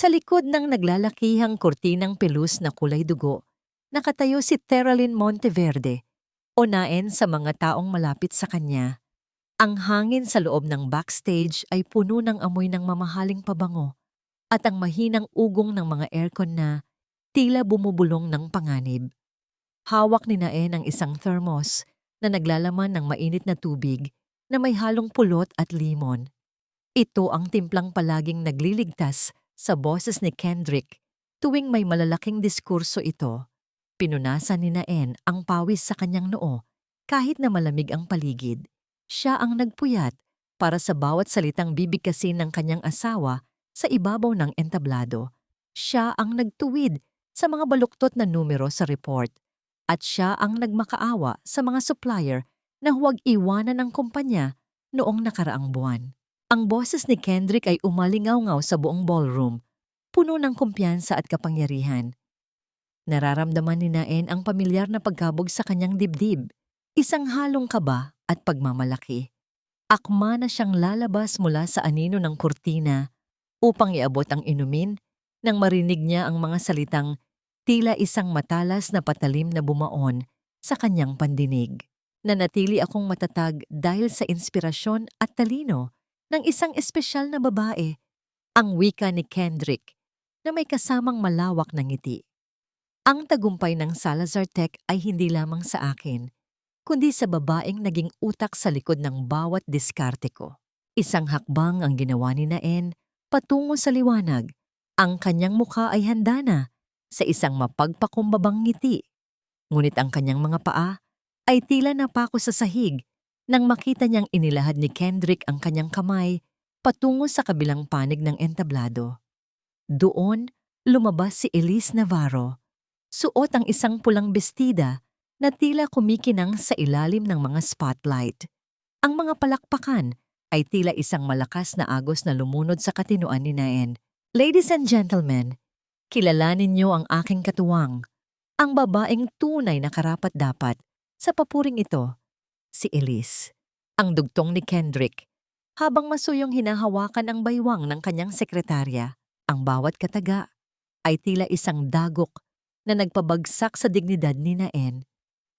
Sa likod ng naglalakihang kurtinang pelus na kulay dugo, nakatayo si Teralyn Monteverde, unain sa mga taong malapit sa kanya. Ang hangin sa loob ng backstage ay puno ng amoy ng mamahaling pabango at ang mahinang ugong ng mga aircon na tila bumubulong ng panganib. Hawak ni Naen ang isang thermos na naglalaman ng mainit na tubig na may halong pulot at limon. Ito ang timplang palaging nagliligtas sa boses ni Kendrick tuwing may malalaking diskurso ito. Pinunasan ni Naen ang pawis sa kanyang noo kahit na malamig ang paligid. Siya ang nagpuyat para sa bawat salitang bibigkasin ng kanyang asawa sa ibabaw ng entablado. Siya ang nagtuwid sa mga baluktot na numero sa report at siya ang nagmakaawa sa mga supplier na huwag iwanan ng kumpanya noong nakaraang buwan. Ang boses ni Kendrick ay umalingaw-ngaw sa buong ballroom, puno ng kumpiyansa at kapangyarihan. Nararamdaman ni Naen ang pamilyar na pagkabog sa kanyang dibdib, isang halong kaba at pagmamalaki. Akma na siyang lalabas mula sa anino ng kurtina upang iabot ang inumin nang marinig niya ang mga salitang tila isang matalas na patalim na bumaon sa kanyang pandinig. Nanatili akong matatag dahil sa inspirasyon at talino ng isang espesyal na babae, ang wika ni Kendrick na may kasamang malawak na ngiti. Ang tagumpay ng Salazar Tech ay hindi lamang sa akin, kundi sa babaeng naging utak sa likod ng bawat diskarte ko. Isang hakbang ang ginawa ni Naen patungo sa liwanag. Ang kanyang mukha ay handa na sa isang mapagpakumbabang ngiti. Ngunit ang kanyang mga paa ay tila napako sa sahig nang makita niyang inilahad ni Kendrick ang kanyang kamay patungo sa kabilang panig ng entablado. Doon, lumabas si Elise Navarro. Suot ang isang pulang bestida na tila kumikinang sa ilalim ng mga spotlight. Ang mga palakpakan ay tila isang malakas na agos na lumunod sa katinuan ni Naen. Ladies and gentlemen, kilalanin niyo ang aking katuwang, ang babaeng tunay na karapat-dapat sa papuring ito, si Elise. Ang dugtong ni Kendrick, habang masuyong hinahawakan ang baywang ng kanyang sekretarya. Ang bawat kataga ay tila isang dagok na nagpabagsak sa dignidad ni Naen.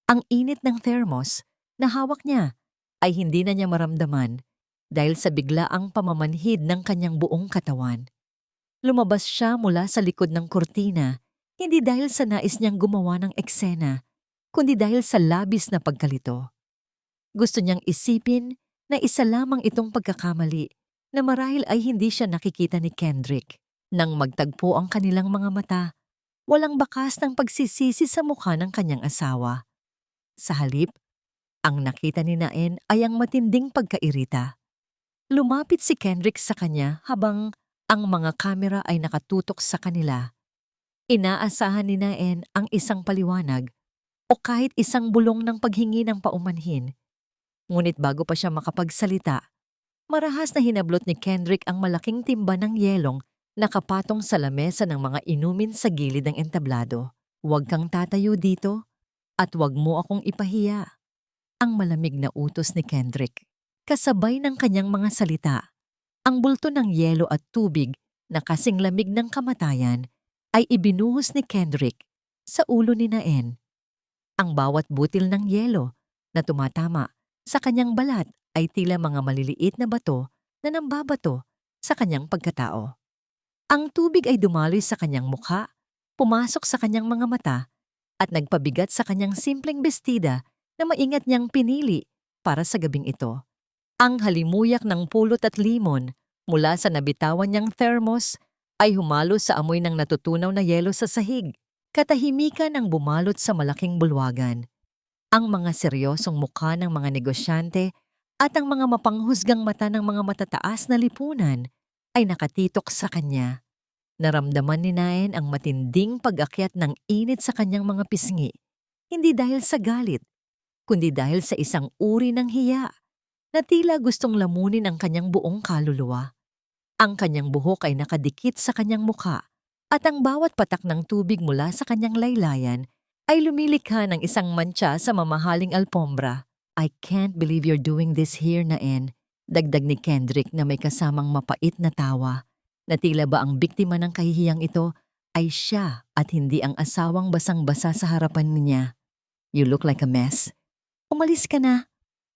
Ang init ng thermos na hawak niya ay hindi na niya maramdaman dahil sa biglaang pamamanhid ng kanyang buong katawan. Lumabas siya mula sa likod ng kurtina, hindi dahil sa nais niyang gumawa ng eksena, kundi dahil sa labis na pagkalito. Gusto niyang isipin na isa lamang itong pagkakamali na marahil ay hindi siya nakikita ni Kendrick. Nang magtagpo ang kanilang mga mata, walang bakas ng pagsisisi sa mukha ng kanyang asawa. Sa halip, ang nakita ni Naen ay ang matinding pagkairita. Lumapit si Kendrick sa kanya habang ang mga kamera ay nakatutok sa kanila. Inaasahan ni Naen ang isang paliwanag o kahit isang bulong ng paghingi ng paumanhin. Ngunit bago pa siya makapagsalita, marahas na hinablot ni Kendrick ang malaking timba ng yelong nakapatong sa lamesa ng mga inumin sa gilid ng entablado. Huwag kang tatayo dito at huwag mo akong ipahiya. Ang malamig na utos ni Kendrick. Kasabay ng kanyang mga salita, ang bulto ng yelo at tubig na kasing lamig ng kamatayan ay ibinuhos ni Kendrick sa ulo ni Naen. Ang bawat butil ng yelo na tumatama sa kanyang balat ay tila mga maliliit na bato na nambabato sa kanyang pagkatao. Ang tubig ay dumaloy sa kanyang mukha, pumasok sa kanyang mga mata, at nagpabigat sa kanyang simpleng bestida na maingat niyang pinili para sa gabing ito. Ang halimuyak ng pulot at limon mula sa nabitawan niyang thermos ay humalo sa amoy ng natutunaw na yelo sa sahig. Katahimikan ang bumalot sa malaking bulwagan. Ang mga seryosong mukha ng mga negosyante at ang mga mapanghusgang mata ng mga matataas na lipunan ay nakatitok sa kanya. Naramdaman ni Naen ang matinding pag-akyat ng init sa kanyang mga pisngi, hindi dahil sa galit, kundi dahil sa isang uri ng hiya na tila gustong lamunin ang kanyang buong kaluluwa. Ang kanyang buhok ay nakadikit sa kanyang mukha at ang bawat patak ng tubig mula sa kanyang laylayan ay lumilikha ng isang mantsa sa mamahaling alpombra. I can't believe you're doing this here, Naen, dagdag ni Kendrick na may kasamang mapait na tawa na tila ba ang biktima ng kahihiyang ito ay siya at hindi ang asawang basang-basa sa harapan niya. You look like a mess. Umalis ka na.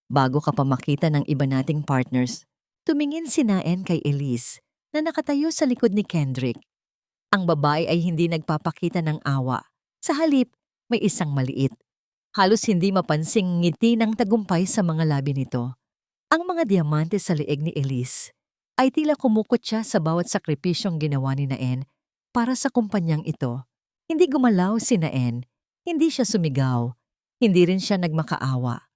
Bago ka pa makita ng iba nating partners, tumingin si Naen kay Elise na nakatayo sa likod ni Kendrick. Ang babae ay hindi nagpapakita ng awa. Sa halip, may isang maliit. Halos hindi mapansing ngiti ng tagumpay sa mga labi nito. Ang mga diamante sa leeg ni Elise ay tila kumukot siya sa bawat sakripisyong ginawa ni Naen para sa kumpanyang ito. Hindi gumalaw si Naen, hindi siya sumigaw, hindi rin siya nagmakaawa.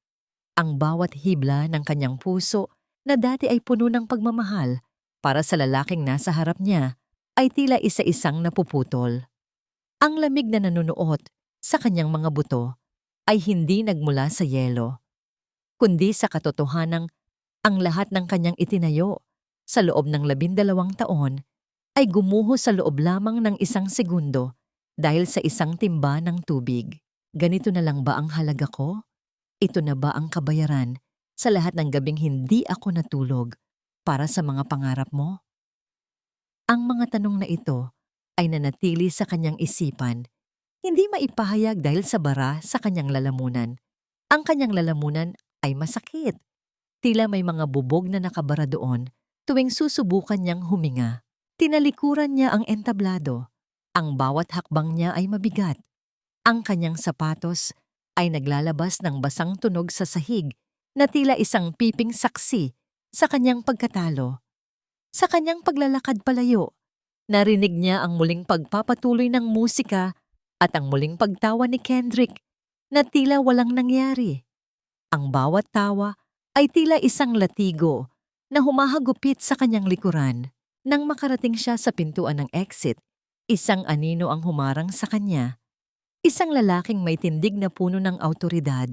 Ang bawat hibla ng kanyang puso na dati ay puno ng pagmamahal para sa lalaking nasa harap niya ay tila isa-isang napuputol. Ang lamig na nanunuot sa kanyang mga buto ay hindi nagmula sa yelo, kundi sa katotohanang ang lahat ng kanyang itinayo sa loob ng 12 taon ay gumuho sa loob lamang ng 1 segundo dahil sa isang timba ng tubig. Ganito na lang ba ang halaga ko? Ito na ba ang kabayaran sa lahat ng gabing hindi ako natulog para sa mga pangarap mo? Ang mga tanong na ito ay nanatili sa kanyang isipan, hindi maipahayag dahil sa bara sa kanyang lalamunan. Ang kanyang lalamunan ay masakit. Tila may mga bubog na nakabara doon tuwing susubukan niyang huminga. Tinalikuran niya ang entablado. Ang bawat hakbang niya ay mabigat. Ang kanyang sapatos ay naglalabas ng basang tunog sa sahig na tila isang piping saksi sa kanyang pagkatalo. Sa kanyang paglalakad palayo, narinig niya ang muling pagpapatuloy ng musika at ang muling pagtawa ni Kendrick na tila walang nangyari. Ang bawat tawa ay tila isang latigo na humahagupit sa kanyang likuran. Nang makarating siya sa pintuan ng exit, isang anino ang humarang sa kanya. Isang lalaking may tindig na puno ng awtoridad.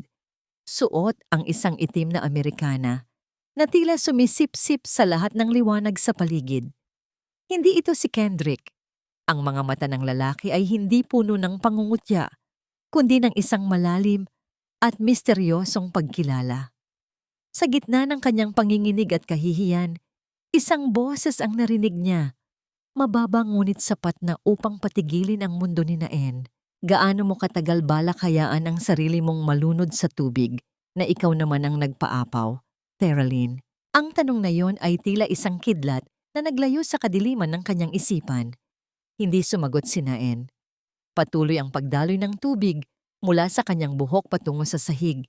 Suot ang isang itim na Amerikana na tila sumisip-sip sa lahat ng liwanag sa paligid. Hindi ito si Kendrick. Ang mga mata ng lalaki ay hindi puno ng pangungutya, kundi ng isang malalim at misteryosong pagkilala. Sa gitna ng kanyang panginginig at kahihiyan, isang boses ang narinig niya. Mababa ngunit sapat na upang patigilin ang mundo ni Naen. Gaano mo katagal balak hayaan ang sarili mong malunod sa tubig na ikaw naman ang nagpaapaw? Teralyn. Ang tanong na yon ay tila isang kidlat na naglayo sa kadiliman ng kanyang isipan. Hindi sumagot si Naen. Patuloy ang pagdaloy ng tubig mula sa kanyang buhok patungo sa sahig.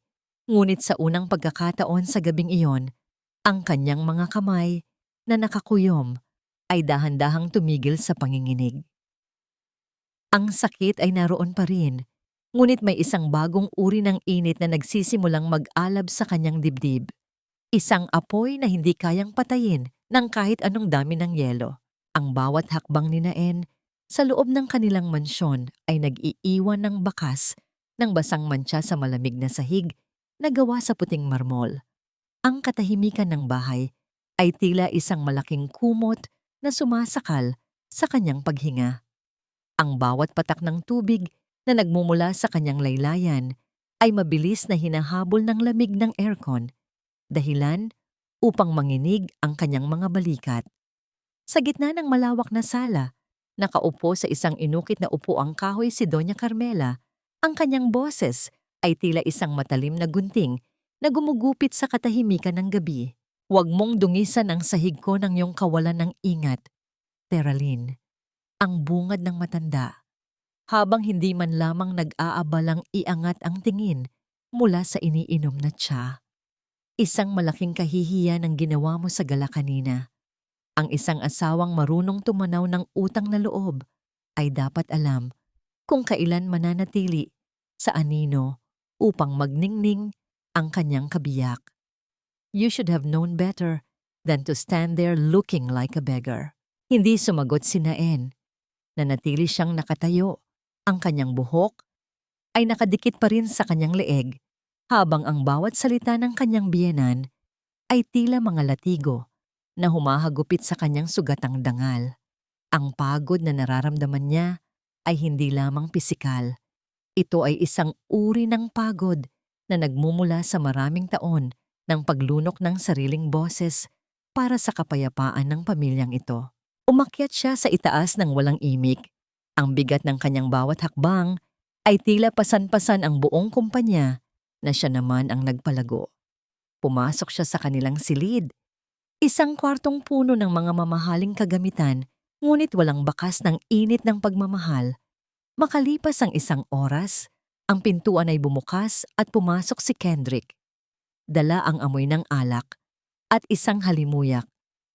Ngunit sa unang pagkakataon sa gabing iyon, ang kanyang mga kamay na nakakuyom ay dahan-dahang tumigil sa panginginig. Ang sakit ay naroon pa rin, ngunit may isang bagong uri ng init na nagsisimulang mag-alab sa kanyang dibdib. Isang apoy na hindi kayang patayin ng kahit anong dami ng yelo. Ang bawat hakbang ni Naen sa loob ng kanilang mansyon ay nag-iiwan ng bakas ng basang mantsa sa malamig na sahig na gawa sa puting marmol. Ang katahimikan ng bahay ay tila isang malaking kumot na sumasakal sa kanyang paghinga. Ang bawat patak ng tubig na nagmumula sa kanyang laylayan ay mabilis na hinahabol ng lamig ng aircon, dahilan upang manginig ang kanyang mga balikat. Sa gitna ng malawak na sala, nakaupo sa isang inukit na upuang kahoy si Doña Carmela. Ang kanyang boses ay tila isang matalim na gunting na gumugupit sa katahimikan ng gabi. Huwag mong dungisan ang sahig ko ng iyong kawalan ng ingat, Teralyn. Ang bungad ng matanda, habang hindi man lamang nag-aabalang iangat ang tingin mula sa iniinom na tsa. Isang malaking kahihiyan ang ginawa mo sa gala kanina. Ang isang asawang marunong tumanaw ng utang na loob ay dapat alam kung kailan mananatili sa anino upang magningning ang kanyang kabiyak. You should have known better than to stand there looking like a beggar. Hindi sumagot si Naen. Nanatili siyang nakatayo. Ang kanyang buhok ay nakadikit pa rin sa kanyang leeg, habang ang bawat salita ng kanyang biyenan ay tila mga latigo na humahagupit sa kanyang sugatang dangal. Ang pagod na nararamdaman niya ay hindi lamang pisikal. Ito ay isang uri ng pagod na nagmumula sa maraming taon ng paglunok ng sariling boses para sa kapayapaan ng pamilyang ito. Umakyat siya sa itaas ng walang imik. Ang bigat ng kanyang bawat hakbang ay tila pasan-pasan ang buong kumpanya na siya naman ang nagpalago. Pumasok siya sa kanilang silid. Isang kwartong puno ng mga mamahaling kagamitan, ngunit walang bakas ng init ng pagmamahal. Makalipas ang isang oras, ang pintuan ay bumukas at pumasok si Kendrick. Dala ang amoy ng alak at isang halimuyak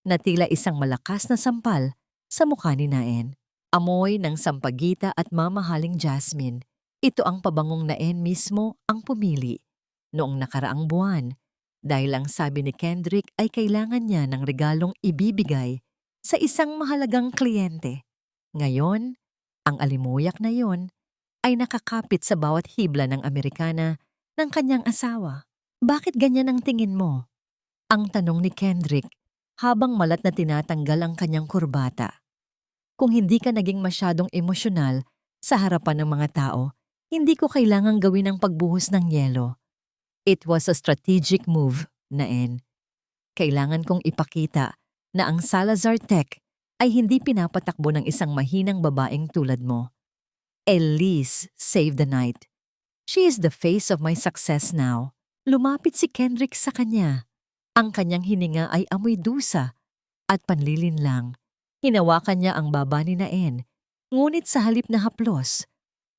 na tila isang malakas na sampal sa mukha ni Naen. Amoy ng sampagita at mamahaling jasmine. Ito ang pabangong Naen mismo ang pumili noong nakaraang buwan dahil ang sabi ni Kendrick ay kailangan niya ng regalong ibibigay sa isang mahalagang kliyente. Ngayon, ang alimuyak na yon ay nakakapit sa bawat hibla ng Amerikana ng kanyang asawa. Bakit ganyan ang tingin mo? Ang tanong ni Kendrick habang malat na tinatanggal ang kanyang kurbata. Kung hindi ka naging masyadong emosyonal sa harapan ng mga tao, hindi ko kailangang gawin ang pagbuhos ng yelo. It was a strategic move, Naen. Kailangan kong ipakita na ang Salazar Tech ay hindi pinapatakbo ng isang mahinang babaeng tulad mo. Elise saved the night. She is the face of my success now. Lumapit si Kendrick sa kanya. Ang kanyang hininga ay amoy dusa at panlilinlang. Hinawakan niya ang baba ni Naen, ngunit sa halip na haplos,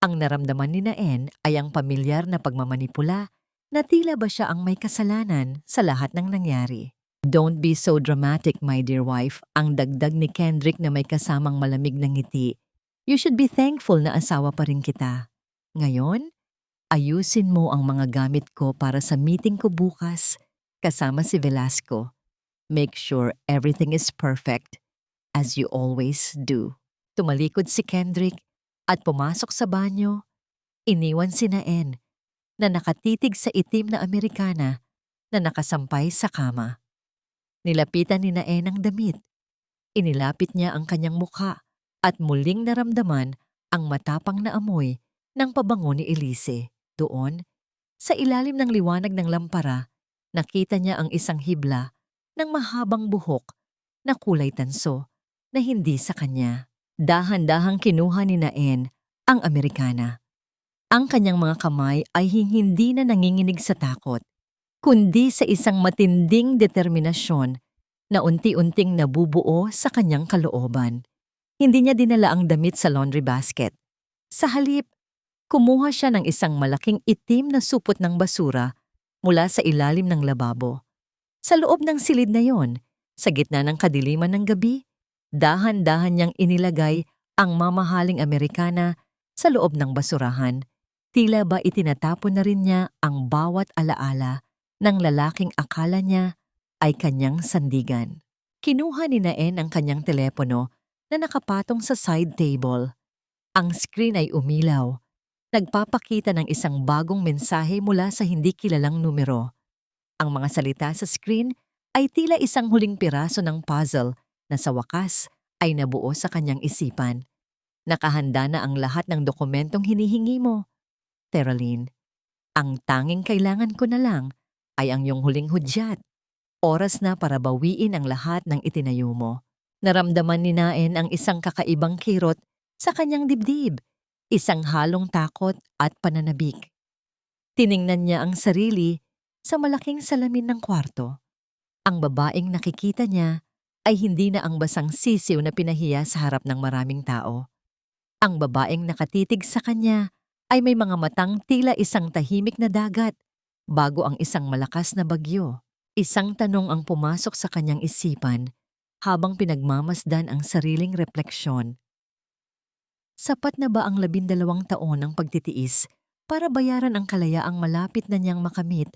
ang naramdaman ni Naen ay ang pamilyar na pagmamanipula na tila ba siya ang may kasalanan sa lahat ng nangyari. Don't be so dramatic, my dear wife, ang dagdag ni Kendrick na may kasamang malamig na ngiti. You should be thankful na asawa pa rin kita. Ngayon, ayusin mo ang mga gamit ko para sa meeting ko bukas kasama si Velasco. Make sure everything is perfect, as you always do. Tumalikod si Kendrick at pumasok sa banyo. Iniwan si Naen na nakatitig sa itim na Amerikana na nakasampay sa kama. Nilapitan ni Naen ang damit. Inilapit niya ang kanyang mukha at muling naramdaman ang matapang na amoy ng pabango ni Elise. Doon, sa ilalim ng liwanag ng lampara, nakita niya ang isang hibla ng mahabang buhok na kulay tanso na hindi sa kanya. Dahan-dahang kinuha ni Naen ang Amerikana. Ang kanyang mga kamay ay hindi na nanginginig sa takot, kundi sa isang matinding determinasyon na unti-unting nabubuo sa kanyang kalooban. Hindi niya dinala ang damit sa laundry basket. Sa halip, kumuha siya ng isang malaking itim na supot ng basura mula sa ilalim ng lababo. Sa loob ng silid na yon, sa gitna ng kadiliman ng gabi, dahan-dahan niyang inilagay ang mamahaling Amerikana sa loob ng basurahan. Tila ba itinatapon na rin niya ang bawat alaala ng lalaking akala niya ay kanyang sandigan. Kinuha ni Naen ang kanyang telepono na nakapatong sa side table. Ang screen ay umilaw. Nagpapakita ng isang bagong mensahe mula sa hindi kilalang numero. Ang mga salita sa screen ay tila isang huling piraso ng puzzle na sa wakas ay nabuo sa kanyang isipan. Nakahanda na ang lahat ng dokumentong hinihingi mo. Teralyn, ang tanging kailangan ko na lang ay ang iyong huling hudyat. Oras na para bawiin ang lahat ng itinayo mo. Naramdaman ni Naen ang isang kakaibang kirot sa kanyang dibdib, isang halong takot at pananabik. Tiningnan niya ang sarili sa malaking salamin ng kwarto. Ang babaeng nakikita niya ay hindi na ang basang sisiw na pinahiya sa harap ng maraming tao. Ang babaeng nakatitig sa kanya ay may mga matang tila isang tahimik na dagat bago ang isang malakas na bagyo. Isang tanong ang pumasok sa kanyang isipan habang pinagmamasdan ang sariling refleksyon. Sapat na ba ang 12 taon ng pagtitiis para bayaran ang kalayaang malapit na niyang makamit?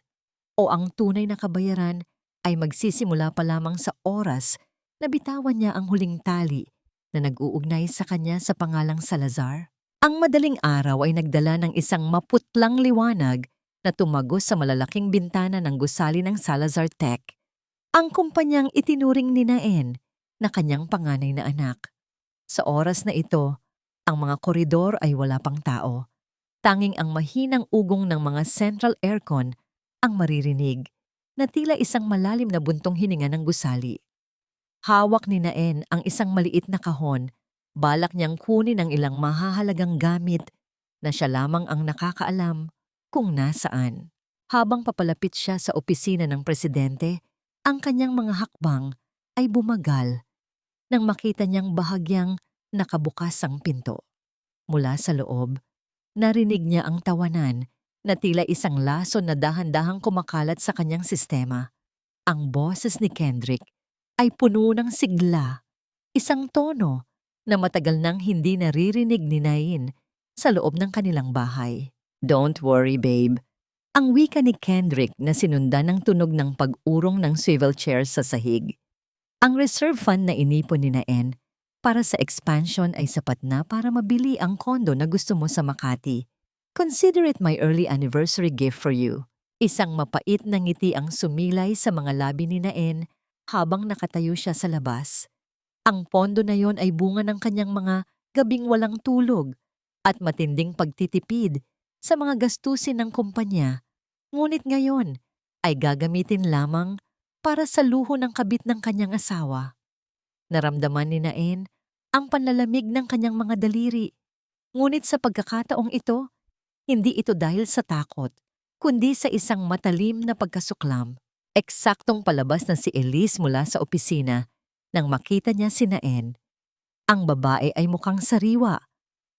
O ang tunay na kabayaran ay magsisimula pa lamang sa oras na bitawan niya ang huling tali na nag-uugnay sa kanya sa pangalang Salazar? Ang madaling araw ay nagdala ng isang maputlang liwanag na tumagos sa malalaking bintana ng gusali ng Salazar Tech. Ang kumpanyang itinuring ni Naen na kanyang panganay na anak. Sa oras na ito, ang mga koridor ay wala pang tao. Tanging ang mahinang ugong ng mga central aircon ang maririnig na tila isang malalim na buntong hininga ng gusali. Hawak ni Naen ang isang maliit na kahon. Balak niyang kunin ang ilang mahahalagang gamit na siya lamang ang nakakaalam kung nasaan. Habang papalapit siya sa opisina ng presidente, ang kanyang mga hakbang ay bumagal nang makita niyang bahagyang nakabukas ang pinto. Mula sa loob, narinig niya ang tawanan na tila isang lason na dahan-dahang kumakalat sa kanyang sistema. Ang boses ni Kendrick ay puno ng sigla, isang tono na matagal nang hindi naririnig ni Nain sa loob ng kanilang bahay. "Don't worry, babe." Ang wika ni Kendrick na sinundan ng tunog ng pag-urong ng swivel chairs sa sahig. Ang reserve fund na inipon ni Naen para sa expansion ay sapat na para mabili ang kondo na gusto mo sa Makati. "Consider it my early anniversary gift for you." Isang mapait na ngiti ang sumilay sa mga labi ni Naen habang nakatayo siya sa labas. Ang pondo na yon ay bunga ng kanyang mga gabing walang tulog at matinding pagtitipid sa mga gastusin ng kumpanya. Ngunit ngayon ay gagamitin lamang para sa luho ng kabit ng kanyang asawa. Naramdaman ni Naen ang panlalamig ng kanyang mga daliri. Ngunit sa pagkakataong ito, hindi ito dahil sa takot, kundi sa isang matalim na pagkasuklam. Eksaktong palabas na si Elise mula sa opisina nang makita niya si Naen. Ang babae ay mukhang sariwa.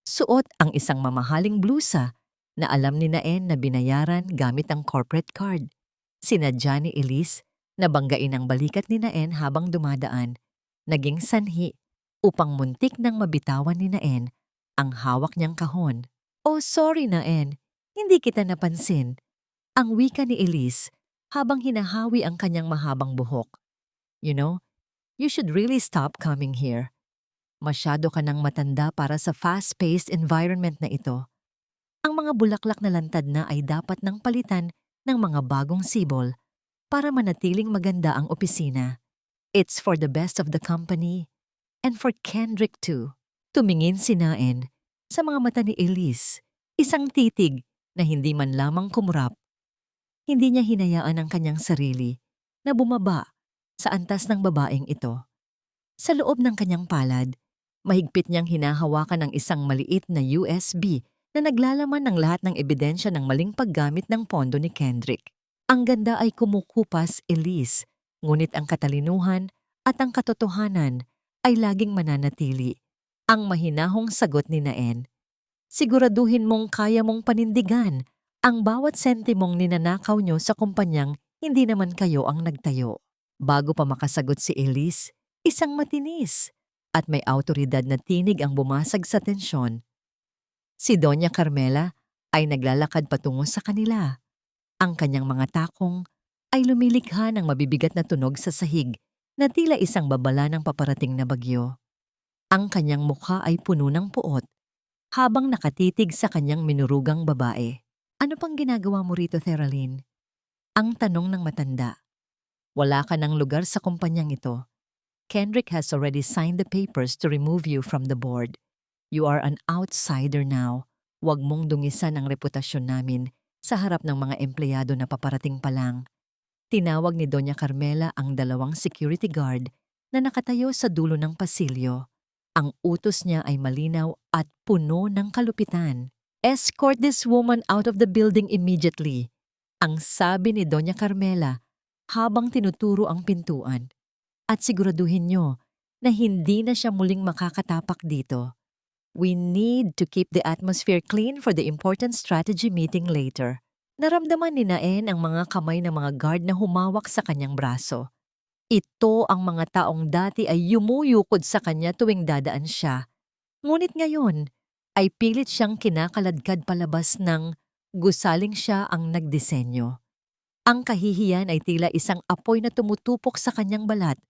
Suot ang isang mamahaling blusa na alam ni Naen na binayaran gamit ang corporate card. Sinadya ni Elise na banggain ang balikat ni Naen habang dumadaan. Naging sanhi upang muntik nang mabitawan ni Naen ang hawak niyang kahon. "Oh, sorry Naen, hindi kita napansin." Ang wika ni Elise habang hinahawi ang kanyang mahabang buhok. "You know, you should really stop coming here. Masyado ka nang matanda para sa fast-paced environment na ito. Ang mga bulaklak na lantad na ay dapat nang palitan ng mga bagong sibol para manatiling maganda ang opisina. It's for the best of the company and for Kendrick too." Tumingin si Naen sa mga mata ni Elise, isang titig na hindi man lamang kumurap. Hindi niya hinayaan ang kanyang sarili na bumaba sa antas ng babaeng ito. Sa loob ng kanyang palad, mahigpit niyang hinahawakan ang isang maliit na USB na naglalaman ng lahat ng ebidensya ng maling paggamit ng pondo ni Kendrick. Ang ganda ay kumukupas, Elise, ngunit ang katalinuhan at ang katotohanan ay laging mananatili. Ang mahinahong sagot ni Naen, "Siguraduhin mong kaya mong panindigan ang bawat sentimong ninanakaw nyo sa kumpanyang hindi naman kayo ang nagtayo." Bago pa makasagot si Elise, isang matinis at may awtoridad na tinig ang bumasag sa tensyon. Si Doña Carmela ay naglalakad patungo sa kanila. Ang kanyang mga takong ay lumilikha ng mabibigat na tunog sa sahig na tila isang babala ng paparating na bagyo. Ang kanyang mukha ay puno ng puot habang nakatitig sa kanyang minurugang babae. "Ano pang ginagawa mo rito, Theraline?" Ang tanong ng matanda. "Wala ka ng lugar sa kumpanyang ito. Kendrick has already signed the papers to remove you from the board. You are an outsider now. Huwag mong dungisan ang reputasyon namin sa harap ng mga empleyado na paparating pa lang." Tinawag ni Doña Carmela ang dalawang security guard na nakatayo sa dulo ng pasilyo. Ang utos niya ay malinaw at puno ng kalupitan. "Escort this woman out of the building immediately," ang sabi ni Doña Carmela habang tinuturo ang pintuan. "At siguraduhin niyo na hindi na siya muling makakatapak dito. We need to keep the atmosphere clean for the important strategy meeting later." Naramdaman ni Naen ang mga kamay ng mga guard na humawak sa kanyang braso. Ito ang mga taong dati ay yumuyukod sa kanya tuwing dadaan siya. Ngunit ngayon ay pilit siyang kinakaladkad palabas ng gusaling siya ang nagdisenyo. Ang kahihiyan ay tila isang apoy na tumutupok sa kanyang balat,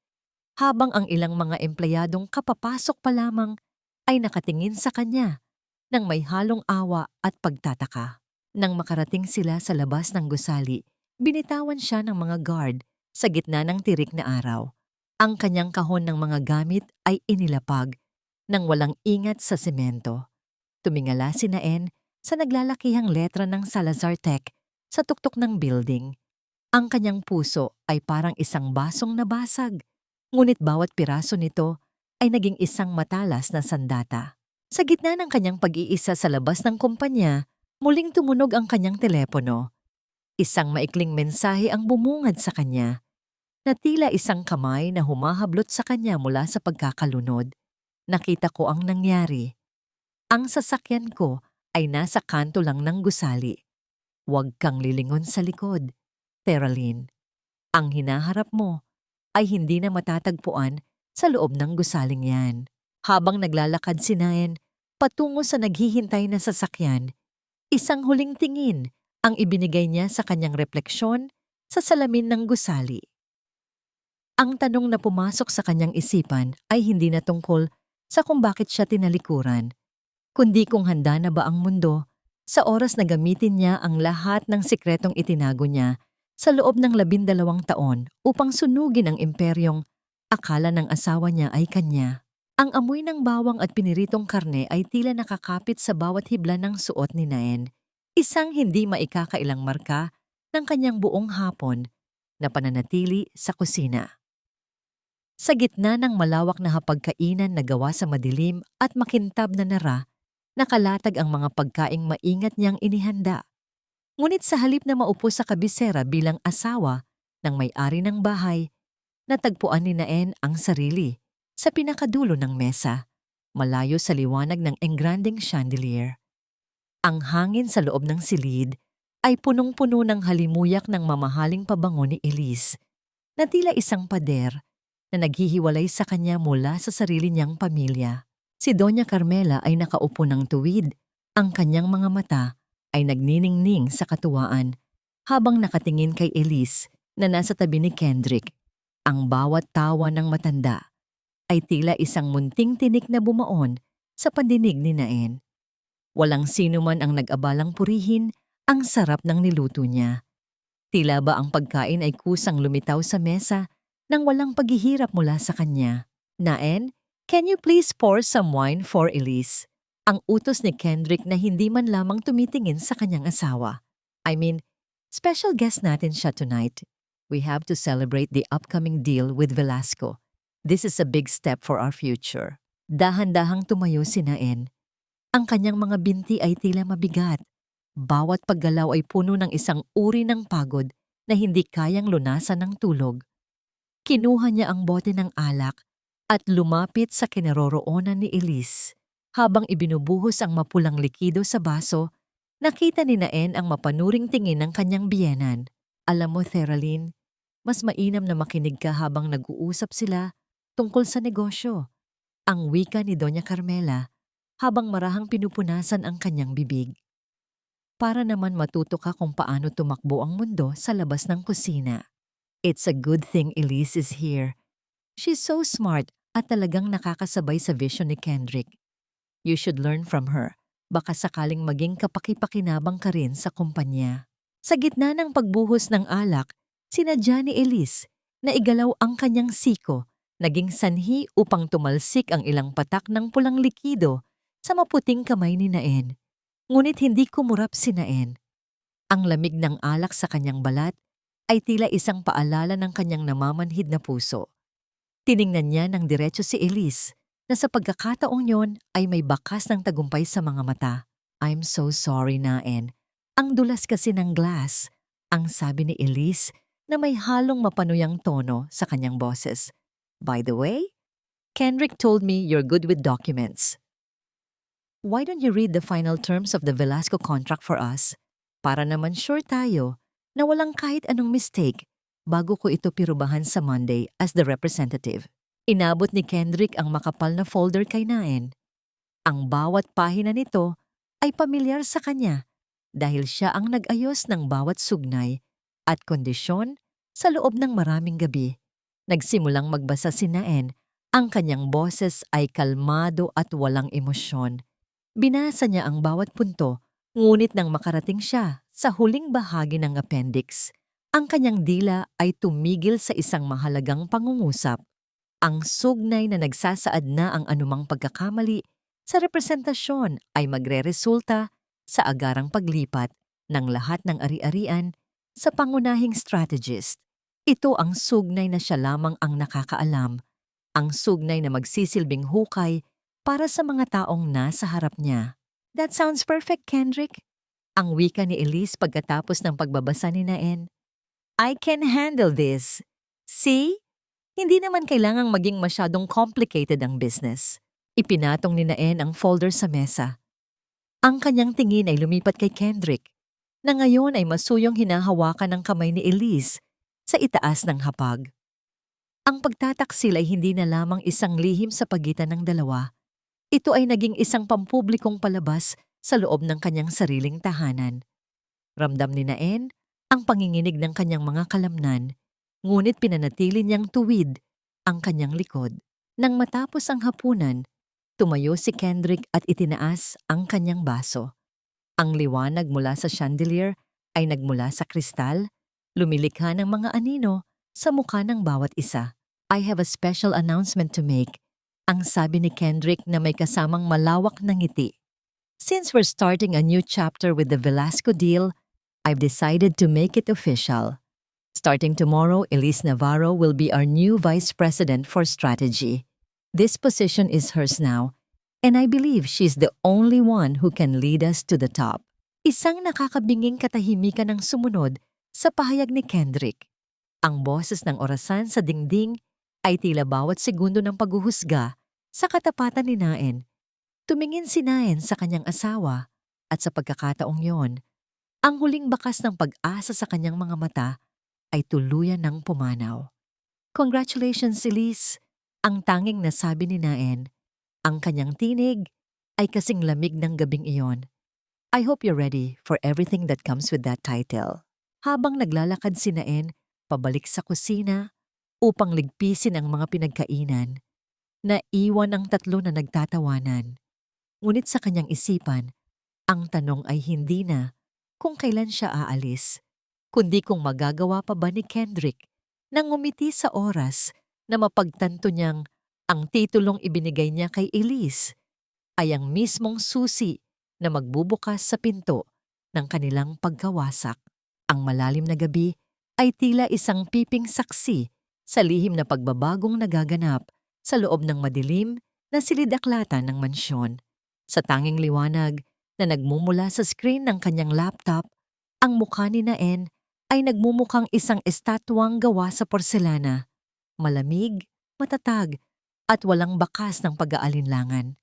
habang ang ilang mga empleyadong kapapasok pa lamang ay nakatingin sa kanya ng may halong awa at pagtataka. Nang makarating sila sa labas ng gusali, binitawan siya ng mga guard sa gitna ng tirik na araw. Ang kanyang kahon ng mga gamit ay inilapag nang walang ingat sa semento. Tumingala si Naen sa naglalakihang letra ng Salazar Tech sa tuktok ng building. Ang kanyang puso ay parang isang basong nabasag. Ngunit bawat piraso nito ay naging isang matalas na sandata. Sa gitna ng kanyang pag-iisa sa labas ng kumpanya, muling tumunog ang kanyang telepono. Isang maikling mensahe ang bumungad sa kanya na tila isang kamay na humahablot sa kanya mula sa pagkakalunod. Nakita ko ang nangyari. Ang sasakyan ko ay nasa kanto lang ng gusali. Huwag kang lilingon sa likod, Teralyn. Ang hinaharap mo ay hindi na matatagpuan sa loob ng gusaling yan. Habang naglalakad si Naen patungo sa naghihintay na sasakyan, isang huling tingin ang ibinigay niya sa kanyang refleksyon sa salamin ng gusali. Ang tanong na pumasok sa kanyang isipan ay hindi na tungkol sa kung bakit siya tinalikuran, kundi kung handa na ba ang mundo sa oras na gamitin niya ang lahat ng sikretong itinago niya sa loob ng 12 taon upang sunugin ang imperyong akala ng asawa niya ay kanya. Ang amoy ng bawang at piniritong karne ay tila nakakapit sa bawat hibla ng suot ni Naen, isang hindi maikakailang marka ng kanyang buong hapon na pananatili sa kusina. Sa gitna ng malawak na hapagkainan na gawa sa madilim at makintab na nara, nakalatag ang mga pagkaing maingat niyang inihanda. Ngunit sa halip na maupo sa kabisera bilang asawa ng may-ari ng bahay, natagpuan ni Naen ang sarili sa pinakadulo ng mesa, malayo sa liwanag ng engranding chandelier. Ang hangin sa loob ng silid ay punong-puno ng halimuyak ng mamahaling pabango ni Elise, na tila isang pader na naghihiwalay sa kanya mula sa sarili niyang pamilya. Si Doña Carmela ay nakaupo ng tuwid. Ang kanyang mga mata ay nagniningning sa katuwaan habang nakatingin kay Elise na nasa tabi ni Kendrick. Ang bawat tawa ng matanda ay tila isang munting tinik na bumaon sa pandinig ni Naen. Walang sino man ang nag-abalang purihin ang sarap ng niluto niya. Tila ba ang pagkain ay kusang lumitaw sa mesa nang walang paghihirap mula sa kanya. Naen, can you please pour some wine for Elise? Ang utos ni Kendrick na hindi man lamang tumitingin sa kanyang asawa. I mean, special guest natin siya tonight. We have to celebrate the upcoming deal with Velasco. This is a big step for our future. Dahan-dahang tumayo si Naen. Ang kanyang mga binti ay tila mabigat. Bawat paggalaw ay puno ng isang uri ng pagod na hindi kayang lunasan ng tulog. Kinuha niya ang bote ng alak at lumapit sa kinaroroonan ni Elise. Habang ibinubuhos ang mapulang likido sa baso, nakita ni Naen ang mapanuring tingin ng kanyang biyenan. Alam mo, Teralyn, mas mainam na makinig ka habang nag-uusap sila tungkol sa negosyo. Ang wika ni Doña Carmela habang marahang pinupunasan ang kanyang bibig. Para naman matuto ka kung paano tumakbo ang mundo sa labas ng kusina. It's a good thing Elise is here. She's so smart at talagang nakakasabay sa vision ni Kendrick. You should learn from her. Baka sakaling maging kapaki-pakinabang ka rin sa kumpanya. Sa gitna ng pagbuhos ng alak, sinadya ni Elise na igalaw ang kanyang siko, naging sanhi upang tumalsik ang ilang patak ng pulang likido sa maputing kamay ni Naen. Ngunit hindi kumurap si Naen. Ang lamig ng alak sa kanyang balat ay tila isang paalala ng kanyang namamanhid na puso. Tiningnan niya ng diretso si Elise na sa pagkakataong yon ay may bakas ng tagumpay sa mga mata. I'm so sorry, Naen. Ang dulas kasi ng glass, ang sabi ni Elise na may halong mapanuyang tono sa kanyang boses. By the way, Kendrick told me you're good with documents. Why don't you read the final terms of the Velasco contract for us? Para naman sure tayo na walang kahit anong mistake bago ko ito pirubahan sa Monday as the representative. Inabot ni Kendrick ang makapal na folder kay Naen. Ang bawat pahina nito ay pamilyar sa kanya dahil siya ang nag-ayos ng bawat sugnay at kondisyon sa loob ng maraming gabi. Nagsimulang magbasa si Naen, ang kanyang boses ay kalmado at walang emosyon. Binasa niya ang bawat punto, ngunit nang makarating siya sa huling bahagi ng appendix, ang kanyang dila ay tumigil sa isang mahalagang pangungusap. Ang sugnay na nagsasaad na ang anumang pagkakamali sa representasyon ay magreresulta sa agarang paglipat ng lahat ng ari-arian sa pangunahing strategist. Ito ang sugnay na siya lamang ang nakakaalam, ang sugnay na magsisilbing hukay para sa mga taong nasa harap niya. That sounds perfect, Kendrick. Ang wika ni Elise pagkatapos ng pagbabasa ni Naen. I can handle this. See? Hindi naman kailangang maging masyadong complicated ang business. Ipinatong ni Naen ang folder sa mesa. Ang kanyang tingin ay lumipat kay Kendrick, na ngayon ay masuyong hinahawakan ng kamay ni Elise sa itaas ng hapag. Ang pagtataksil ay hindi na lamang isang lihim sa pagitan ng dalawa. Ito ay naging isang pampublikong palabas sa loob ng kanyang sariling tahanan. Ramdam ni Naen ang panginginig ng kanyang mga kalamnan, ngunit pinanatili niyang tuwid ang kanyang likod. Nang matapos ang hapunan, tumayo si Kendrick at itinaas ang kanyang baso. Ang liwanag mula sa chandelier ay nagmula sa kristal, lumilikha ng mga anino sa mukha ng bawat isa. I have a special announcement to make, ang sabi ni Kendrick na may kasamang malawak na ngiti. Since we're starting a new chapter with the Velasco deal, I've decided to make it official. Starting tomorrow, Elise Navarro will be our new Vice President for Strategy. This position is hers now, and I believe she's the only one who can lead us to the top. Isang nakakabinging katahimikan ang sumunod sa pahayag ni Kendrick. Ang boses ng orasan sa dingding ay tila bawat segundo ng paghuhusga sa katapatan ni Naen. Tumingin si Naen sa kanyang asawa at sa pagkakataong yon, ang huling bakas ng pag-asa sa kanyang mga mata ay tuluyan ng pumanaw. Congratulations, Elise, ang tanging nasabi ni Naen. Ang kanyang tinig ay kasing lamig ng gabing iyon. I hope you're ready for everything that comes with that title. Habang naglalakad si Naen pabalik sa kusina upang ligpisin ang mga pinagkainan, naiwan ang tatlo na nagtatawanan. Ngunit sa kanyang isipan, ang tanong ay hindi na kung kailan siya aalis, kundi kung magagawa pa ba ni Kendrick nang ngumiti sa oras na mapagtanto niyang ang titulong ibinigay niya kay Elise ay ang mismong susi na magbubukas sa pinto ng kanilang pagkawasak. Ang malalim na gabi ay tila isang piping saksi sa lihim na pagbabagong nagaganap sa loob ng madilim na silidaklatan ng mansyon. Sa tanging liwanag na nagmumula sa screen ng kanyang laptop, ang mukha ni Naen ay nagmumukhang isang estatwang gawa sa porselana, malamig, matatag, at walang bakas ng pag-aalinlangan.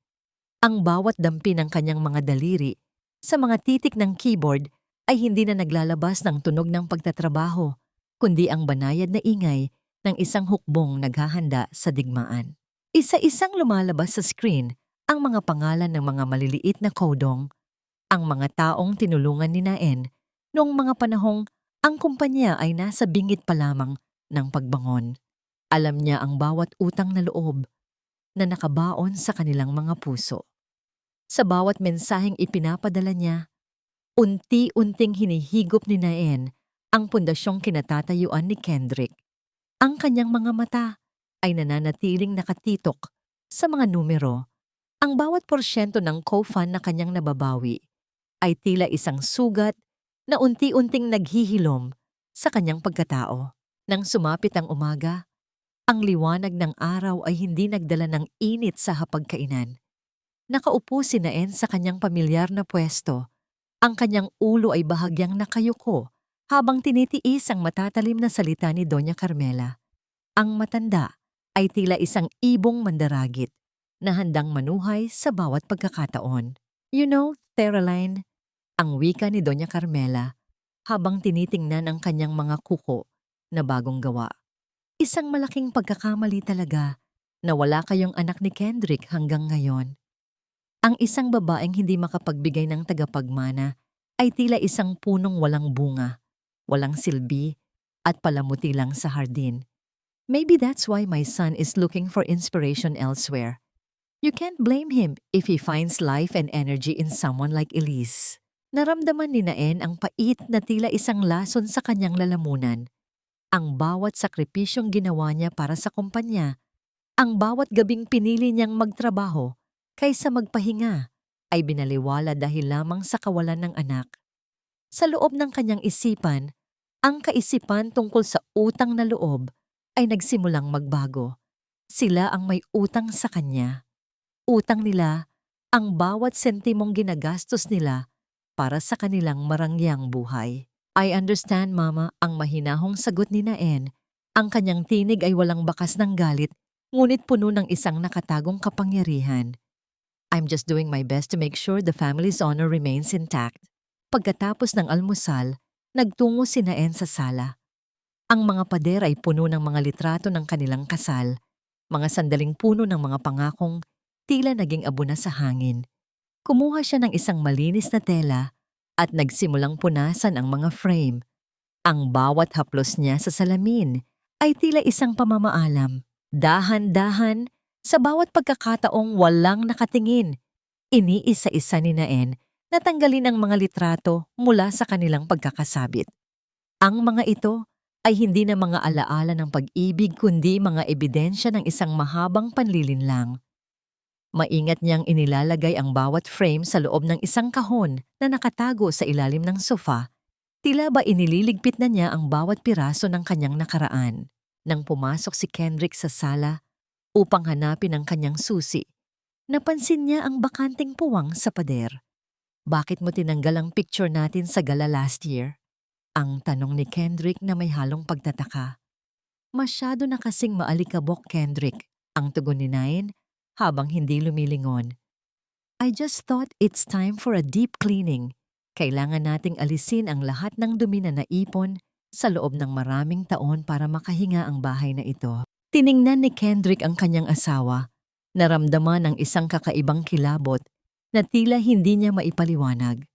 Ang bawat dampi ng kanyang mga daliri sa mga titik ng keyboard ay hindi na naglalabas ng tunog ng pagtatrabaho, kundi ang banayad na ingay ng isang hukbong naghahanda sa digmaan. Isa-isang lumalabas sa screen ang mga pangalan ng mga maliliit na kodong, ang mga taong tinulungan ni Naen noong mga panahong ang kumpanya ay nasa bingit pa lamang ng pagbangon. Alam niya ang bawat utang na loob na nakabaon sa kanilang mga puso. Sa bawat mensaheng ipinapadala niya, unti-unting hinihigop ni Naen ang pundasyong kinatatayuan ni Kendrick. Ang kanyang mga mata ay nananatiling nakatitok sa mga numero. Ang bawat porsyento ng co-fund na kanyang nababawi ay tila isang sugat na unti-unting naghihilom sa kanyang pagkatao. Nang sumapit ang umaga, ang liwanag ng araw ay hindi nagdala ng init sa hapagkainan. Nakaupo si Naen sa kanyang pamilyar na pwesto. Ang kanyang ulo ay bahagyang nakayuko habang tinitiis ang matatalim na salita ni Doña Carmela. Ang matanda ay tila isang ibong mandaragit na handang manuhay sa bawat pagkakataon. You know, Tereline, ang wika ni Doña Carmela habang tinitingnan ang kanyang mga kuko na bagong gawa. Isang malaking pagkakamali talaga na wala kayong anak ni Kendrick hanggang ngayon. Ang isang babaeng hindi makapagbigay ng tagapagmana ay tila isang punong walang bunga, walang silbi, at palamuti lang sa hardin. Maybe that's why my son is looking for inspiration elsewhere. You can't blame him if he finds life and energy in someone like Elise. Naramdaman ni Naen ang pait na tila isang lason sa kanyang lalamunan. Ang bawat sakripisyong ginawa niya para sa kumpanya, ang bawat gabing pinili niyang magtrabaho kaysa magpahinga, ay binaliwala dahil lamang sa kawalan ng anak. Sa loob ng kanyang isipan, Ang kaisipan tungkol sa utang na loob ay nagsimulang magbago. Sila ang may utang sa kanya. Utang nila ang bawat sentimong ginagastos nila para sa kanilang marangyang buhay. I understand, Mama, ang mahinahong sagot ni Naen. Ang kanyang tinig ay walang bakas ng galit, ngunit puno ng isang nakatagong kapangyarihan. I'm just doing my best to make sure the family's honor remains intact. Pagkatapos ng almusal, nagtungo si Naen sa sala. Ang mga pader ay puno ng mga litrato ng kanilang kasal, mga sandaling puno ng mga pangakong tila naging abo na sa hangin. Kumuha siya ng isang malinis na tela at nagsimulang punasan ang mga frame. Ang bawat haplos niya sa salamin ay tila isang pamamaalam. Dahan-dahan, sa bawat pagkakataong walang nakatingin, iniisa-isa ni Naen na tanggalin ang mga litrato mula sa kanilang pagkakasabit. Ang mga ito ay hindi na mga alaala ng pag-ibig kundi mga ebidensya ng isang mahabang panlilinlang. Maingat niyang inilalagay ang bawat frame sa loob ng isang kahon na nakatago sa ilalim ng sofa. Tila ba inililigpit na niya ang bawat piraso ng kanyang nakaraan. Nang pumasok si Kendrick sa sala upang hanapin ang kanyang susi, napansin niya ang bakanting puwang sa pader. Bakit mo tinanggal ang picture natin sa gala last year? Ang tanong ni Kendrick na may halong pagtataka. Masyado na kasing maalikabok, Kendrick, ang tugon ni Nain habang hindi lumilingon. I just thought it's time for a deep cleaning. Kailangan nating alisin ang lahat ng dumi na naipon sa loob ng maraming taon para makahinga ang bahay na ito. Tiningnan ni Kendrick ang kanyang asawa. Naramdaman ang isang kakaibang kilabot na tila hindi niya maipaliwanag.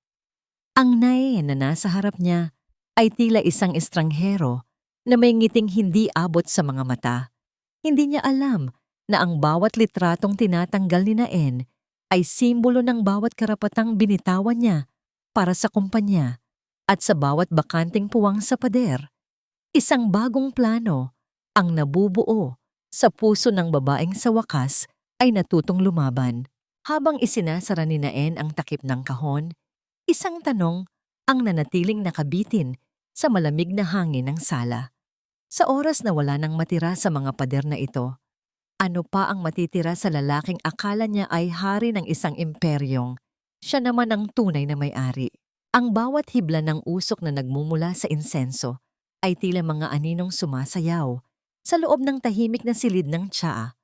Ang Nain na nasa harap niya ay tila isang estranghero na may ngiting hindi abot sa mga mata. Hindi niya alam na ang bawat litratong tinatanggal ni Naen ay simbolo ng bawat karapatang binitawan niya para sa kumpanya at sa bawat bakanting puwang sa pader. Isang bagong plano ang nabubuo sa puso ng babaeng sa wakas ay natutong lumaban. Habang isinasara ni Naen ang takip ng kahon, isang tanong ang nanatiling nakabitin sa malamig na hangin ng sala. Sa oras na wala nang matira sa mga pader na ito, ano pa ang matitira sa lalaking akala niya ay hari ng isang imperyong? Siya naman ang tunay na may-ari. Ang bawat hibla ng usok na nagmumula sa insenso ay tila mga aninong sumasayaw sa loob ng tahimik na silid ng tsaa,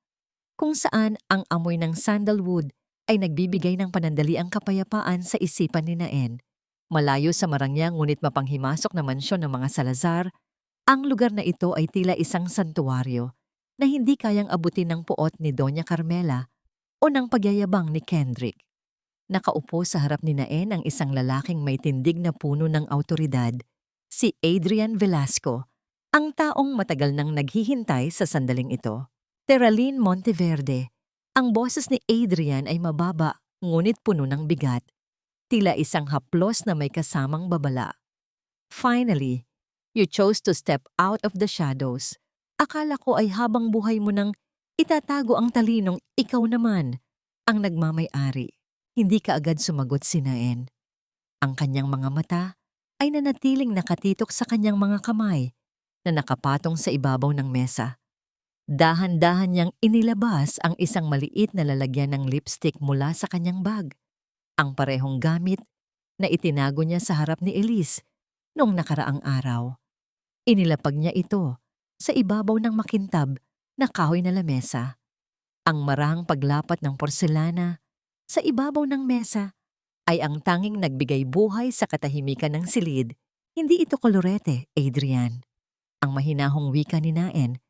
kung saan ang amoy ng sandalwood ay nagbibigay ng panandaliang kapayapaan sa isipan ni Naen. Malayo sa marangya ngunit mapanghimasok na mansyon ng mga Salazar, ang lugar na ito ay tila isang santuwaryo na hindi kayang abutin ng puot ni Doña Carmela o ng pagyayabang ni Kendrick. Nakaupo sa harap ni Naen ang isang lalaking may tindig na puno ng awtoridad, si Adrian Velasco, ang taong matagal nang naghihintay sa sandaling ito. Teraline Monteverde. Ang boses ni Adrian ay mababa ngunit puno ng bigat, tila isang haplos na may kasamang babala. Finally, you chose to step out of the shadows. Akala ko ay habang buhay mo nang itatago ang talinong ikaw naman ang nagmamay-ari. Hindi ka agad sumagot si Naen. Ang kanyang mga mata ay nanatiling nakatitok sa kanyang mga kamay na nakapatong sa ibabaw ng mesa. Dahan-dahan niyang inilabas ang isang maliit na lalagyan ng lipstick mula sa kanyang bag. Ang parehong gamit na itinago niya sa harap ni Elise noong nakaraang araw. Inilapag niya ito sa ibabaw ng makintab na kahoy na lamesa. Ang marahang paglapat ng porselana sa ibabaw ng mesa ay ang tanging nagbigay buhay sa katahimikan ng silid. Hindi ito kolorete, Adrian. Ang mahinahong wika ni Naen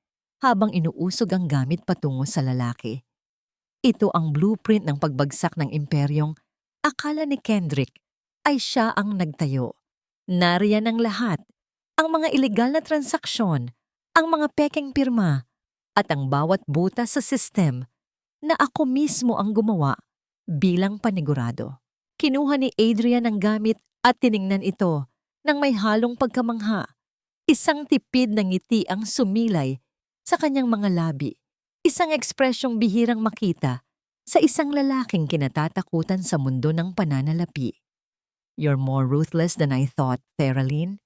habang inuusog ang gamit patungo sa lalaki. Ito ang blueprint ng pagbagsak ng imperyong akala ni Kendrick ay siya ang nagtayo. Nariyan ang lahat, ang mga ilegal na transaksyon, ang mga pekeng pirma, at ang bawat butas sa sistem na ako mismo ang gumawa bilang panigurado. Kinuha ni Adrian ang gamit at tiningnan ito nang may halong pagkamangha. Isang tipid na ngiti ang sumilay sa kanyang mga labi, isang ekspresyong bihirang makita sa isang lalaking kinatatakutan sa mundo ng pananalapi. You're more ruthless than I thought, Teraline.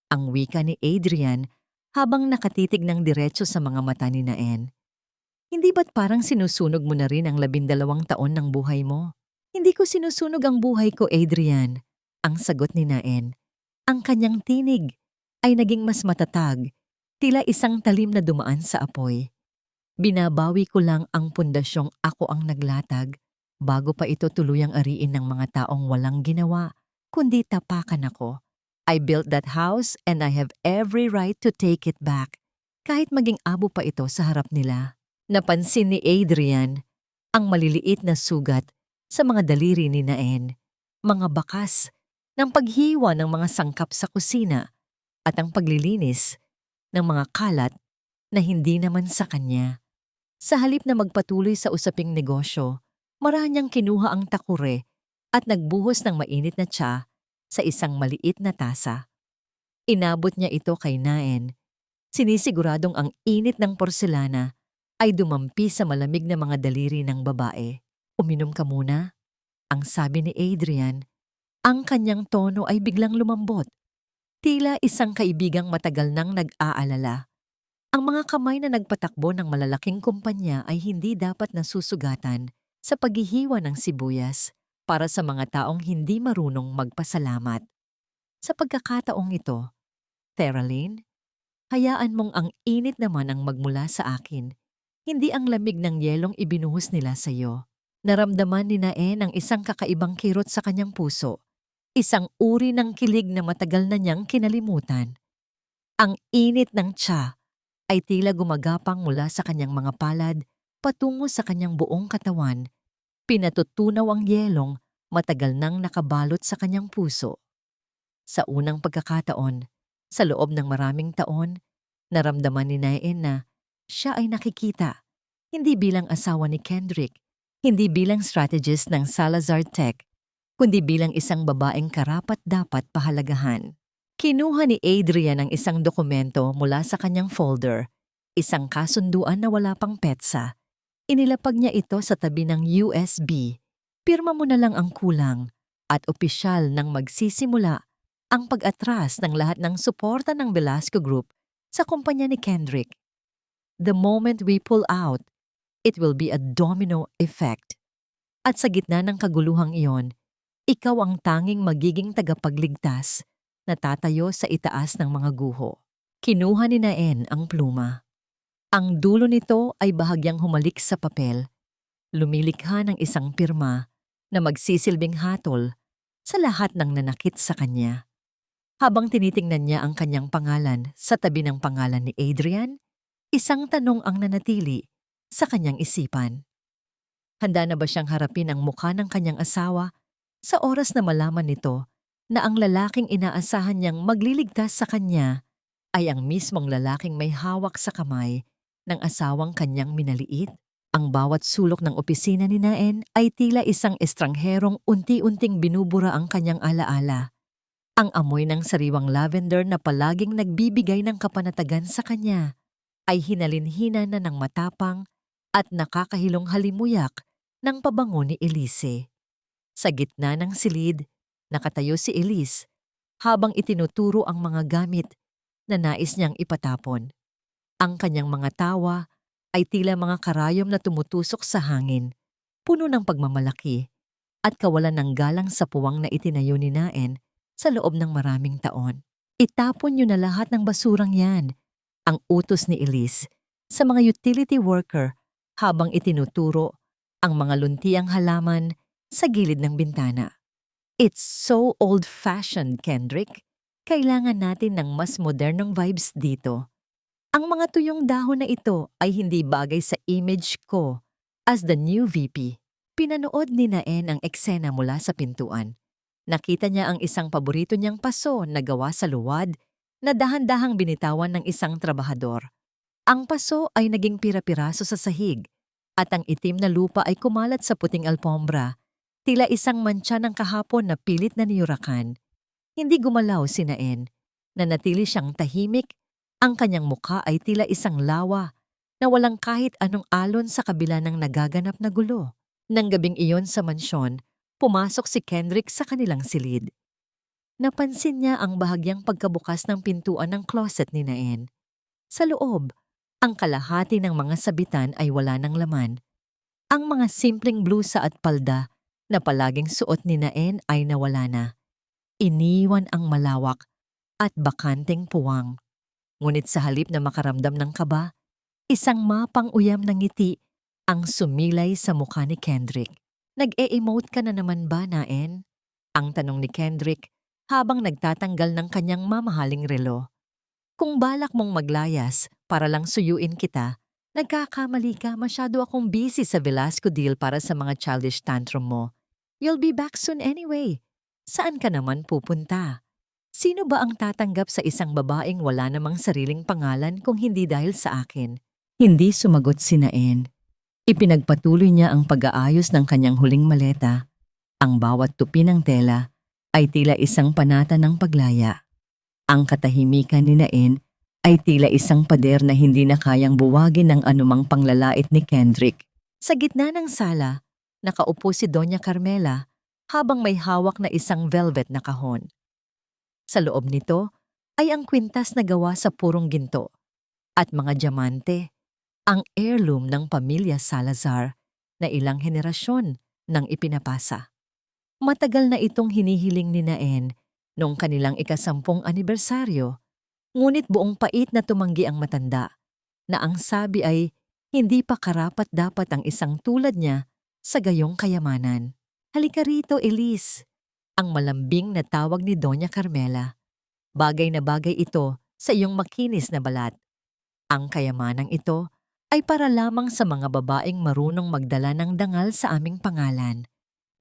Ang wika ni Adrian habang nakatitig ng diretso sa mga mata ni Naen. Hindi ba't parang sinusunog mo na rin ang 12 taon ng buhay mo? Hindi ko sinusunog ang buhay ko, Adrian. Ang sagot ni Naen. Ang kanyang tinig ay naging mas matatag, tila isang talim na dumaan sa apoy. Binabawi ko lang ang pundasyong ako ang naglatag bago pa ito tuluyang ariin ng mga taong walang ginawa, kundi tapakan ako. I built that house and I have every right to take it back, kahit maging abo pa ito sa harap nila. Napansin ni Adrian ang maliliit na sugat sa mga daliri ni Naen, mga bakas ng paghiwa ng mga sangkap sa kusina at ang paglilinis ng mga kalat na hindi naman sa kanya. Sa halip na magpatuloy sa usaping negosyo, maranyang kinuha ang takure at nagbuhos ng mainit na tsa sa isang maliit na tasa. Inabot niya ito kay Naen, sinisiguradong ang init ng porselana ay dumampi sa malamig na mga daliri ng babae. Uminom ka muna, ang sabi ni Adrian. Ang kanyang tono ay biglang lumambot. Tila isang kaibigang matagal nang nag-aalala. Ang mga kamay na nagpatakbo ng malalaking kumpanya ay hindi dapat nasusugatan sa paghihiwa ng sibuyas para sa mga taong hindi marunong magpasalamat. Sa pagkakataong ito, Teralyn, hayaan mong ang init naman ang magmula sa akin, hindi ang lamig ng yelong ibinuhos nila sa iyo. Naramdaman ni Naen ang isang kakaibang kirot sa kanyang puso, isang uri ng kilig na matagal na niyang kinalimutan. Ang init ng tsa ay tila gumagapang mula sa kanyang mga palad patungo sa kanyang buong katawan. Pinatutunaw ang yelong matagal nang nakabalot sa kanyang puso. Sa unang pagkakataon, sa loob ng maraming taon, naramdaman ni Naen na siya ay nakikita, hindi bilang asawa ni Kendrick, hindi bilang strategist ng Salazar Tech, kundi bilang isang babaeng karapat-dapat pahalagahan. Kinuha ni Adrian ang isang dokumento mula sa kanyang folder, isang kasunduan na wala pang petsa. Inilapag niya ito sa tabi ng USB. Pirma mo na lang ang kulang at opisyal nang magsisimula ang pag-atras ng lahat ng suporta ng Velasco Group sa kumpanya ni Kendrick. The moment we pull out, it will be a domino effect. At sa gitna ng kaguluhang iyon, ikaw ang tanging magiging tagapagligtas na tatayo sa itaas ng mga guho. Kinuha ni Naen ang pluma. Ang dulo nito ay bahagyang humalik sa papel. Lumilikha ng isang pirma na magsisilbing hatol sa lahat ng nanakit sa kanya. Habang tinitingnan niya ang kanyang pangalan sa tabi ng pangalan ni Adrian, isang tanong ang nanatili sa kanyang isipan. Handa na ba siyang harapin ang mukha ng kanyang asawa sa oras na malaman nito na ang lalaking inaasahan niyang magliligtas sa kanya ay ang mismong lalaking may hawak sa kamay ng asawang kanyang minaliit? Ang bawat sulok ng opisina ni Naen ay tila isang estrangherong unti-unting binubura ang kanyang alaala. Ang amoy ng sariwang lavender na palaging nagbibigay ng kapanatagan sa kanya ay hinalinhina na ng matapang at nakakahilong halimuyak ng pabango ni Elise. Sa gitna ng silid, nakatayo si Elise habang itinuturo ang mga gamit na nais niyang ipatapon. Ang kanyang mga tawa ay tila mga karayom na tumutusok sa hangin, puno ng pagmamalaki at kawalan ng galang sa puwang na itinayo ni Naen sa loob ng maraming taon. Itapon niyo na lahat ng basurang yan, ang utos ni Elise sa mga utility worker habang itinuturo ang mga luntiang halaman sa gilid ng bintana. It's so old-fashioned, Kendrick. Kailangan natin ng mas modernong vibes dito. Ang mga tuyong dahon na ito ay hindi bagay sa image ko as the new VP. Pinanood ni Naen ang eksena mula sa pintuan. Nakita niya ang isang paborito niyang paso na gawa sa luwad na dahan-dahang binitawan ng isang trabahador. Ang paso ay naging pira-piraso sa sahig at ang itim na lupa ay kumalat sa puting alpombra, tila isang mantsa ng kahapon na pilit na niyurakan. Hindi gumalaw si Naen. Nanatili siyang tahimik. Ang kanyang mukha ay tila isang lawa na walang kahit anong alon sa kabila ng nagaganap na gulo. Nang gabing iyon sa mansyon, pumasok si Kendrick sa kanilang silid. Napansin niya ang bahagyang pagkabukas ng pintuan ng closet ni Naen. Sa loob, ang kalahati ng mga sabitan ay wala ng laman. Ang mga simpleng blusa at palda na palaging suot ni Naen ay nawala na. Iniwan ang malawak at bakanteng puwang. Ngunit sa halip na makaramdam ng kaba, isang mapang-uyam na ngiti ang sumilay sa mukha ni Kendrick. Nag-e-emote ka na naman ba, Naen? Ang tanong ni Kendrick habang nagtatanggal ng kanyang mamahaling relo. Kung balak mong maglayas para lang suyuin kita, nagkakamali ka, masyado akong busy sa Velasco deal para sa mga childish tantrum mo. You'll be back soon anyway. Saan ka naman pupunta? Sino ba ang tatanggap sa isang babaeng wala namang sariling pangalan kung hindi dahil sa akin? Hindi sumagot si Naen. Ipinagpatuloy niya ang pag-aayos ng kanyang huling maleta. Ang bawat tupi ng tela ay tila isang panata ng paglaya. Ang katahimikan ni Naen ay tila isang pader na hindi na kayang buwagin ng anumang panglalait ni Kendrick. Sa gitna ng sala, nakaupo si Doña Carmela habang may hawak na isang velvet na kahon. Sa loob nito ay ang kwintas na gawa sa purong ginto at mga diamante, ang heirloom ng pamilya Salazar na ilang henerasyon nang ipinapasa. Matagal na itong hinihiling ni Naen noong kanilang ika-10 anibersaryo, ngunit buong pait na tumanggi ang matanda na ang sabi ay hindi pa karapat-dapat ang isang tulad niya sa gayong kayamanan. Halika rito, Elise, ang malambing na tawag ni Doña Carmela. Bagay na bagay ito sa iyong makinis na balat. Ang kayamanang ito ay para lamang sa mga babaeng marunong magdala ng dangal sa aming pangalan.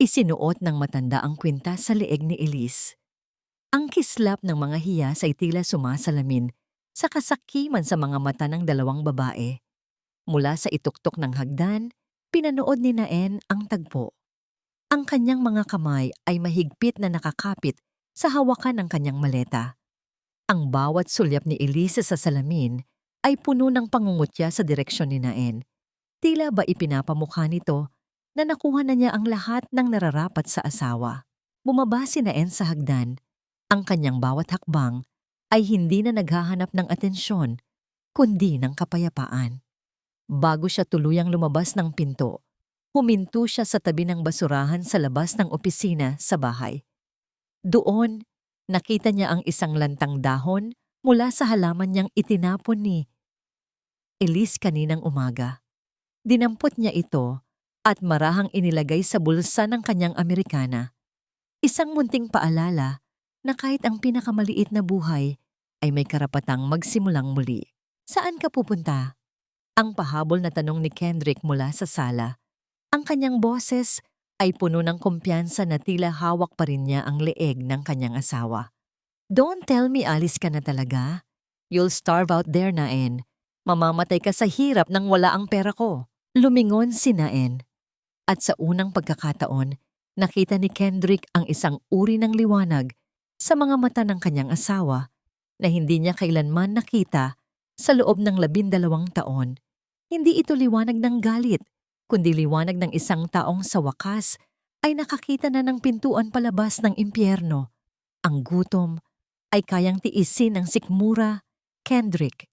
Isinuot ng matanda ang kwintas sa leeg ni Elise. Ang kislap ng mga hiyas ay tila sumasalamin sa kasakiman sa mga mata ng dalawang babae. Mula sa ituktok ng hagdan, pinanood ni Naen ang tagpo. Ang kanyang mga kamay ay mahigpit na nakakapit sa hawakan ng kanyang maleta. Ang bawat sulyap ni Elise sa salamin ay puno ng pangungutya sa direksyon ni Naen. Tila ba ipinapamukha nito na nakuha na niya ang lahat ng nararapat sa asawa. Bumaba si Naen sa hagdan. Ang kanyang bawat hakbang ay hindi na naghahanap ng atensyon, kundi ng kapayapaan. Bago siya tuluyang lumabas ng pinto, huminto siya sa tabi ng basurahan sa labas ng opisina sa bahay. Doon, nakita niya ang isang lantang dahon mula sa halaman niyang itinapon ni Elise kaninang umaga. Dinampot niya ito at marahang inilagay sa bulsa ng kanyang Amerikana. Isang munting paalala na kahit ang pinakamaliit na buhay ay may karapatang magsimulang muli. Saan ka pupunta? Ang pahabol na tanong ni Kendrick mula sa sala. Ang kanyang boses ay puno ng kumpiyansa na tila hawak pa rin niya ang leeg ng kanyang asawa. Don't tell me alis ka na talaga. You'll starve out there, Naen. Mamamatay ka sa hirap nang wala ang pera ko. Lumingon si Naen. At sa unang pagkakataon, nakita ni Kendrick ang isang uri ng liwanag sa mga mata ng kanyang asawa na hindi niya kailanman nakita sa loob ng 12 taon. Hindi ito liwanag ng galit, kundi liwanag ng isang taong sa wakas ay nakakita na ng pintuan palabas ng impyerno. Ang gutom ay kayang tiisin ng sikmura, Kendrick.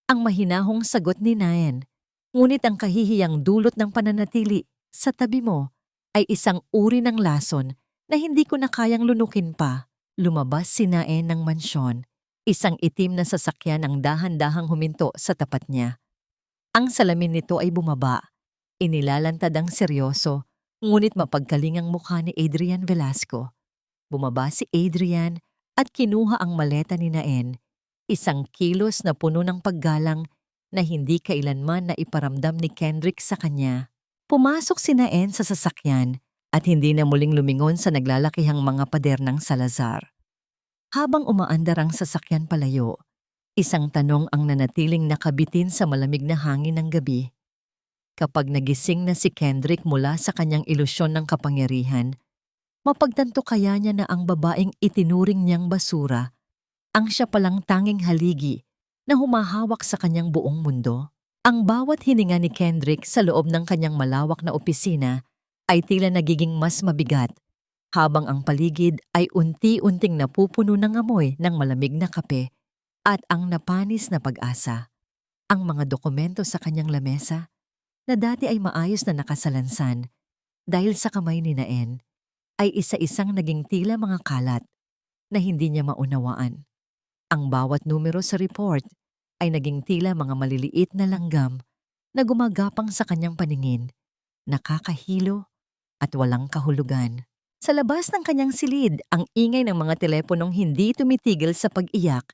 Ang mahinahong sagot ni Naen, ngunit ang kahihiyang dulot ng pananatili sa tabi mo ay isang uri ng lason na hindi ko na kayang lunukin pa. Lumabas si Naen ng mansyon. Isang itim na sasakyan ang dahan-dahang huminto sa tapat niya. Ang salamin nito ay bumaba. Inilalantad ang seryoso, ngunit mapagkalingang mukha ni Adrian Velasco. Bumaba si Adrian at kinuha ang maleta ni Naen. Isang kilos na puno ng paggalang na hindi kailanman na iparamdam ni Kendrick sa kanya. Pumasok si Naen sa sasakyan at hindi na muling lumingon sa naglalakihang mga pader ng Salazar. Habang umaandar ang sasakyan palayo, isang tanong ang nanatiling nakabitin sa malamig na hangin ng gabi. Kapag nagising na si Kendrick mula sa kanyang ilusyon ng kapangyarihan, mapagtanto kaya niya na ang babaeng itinuring niyang basura ang siya palang tanging haligi na humahawak sa kanyang buong mundo? Ang bawat hininga ni Kendrick sa loob ng kanyang malawak na opisina ay tila nagiging mas mabigat habang ang paligid ay unti-unting napupuno ng amoy ng malamig na kape at ang napanis na pag-asa. Ang mga dokumento sa kanyang lamesa na dati ay maayos na nakasalansan dahil sa kamay ni Naen ay isa-isang naging tila mga kalat na hindi niya maunawaan. Ang bawat numero sa report ay naging tila mga maliliit na langgam na gumagapang sa kanyang paningin, nakakahilo at walang kahulugan. Sa labas ng kanyang silid, ang ingay ng mga teleponong hindi tumitigil sa pag-iyak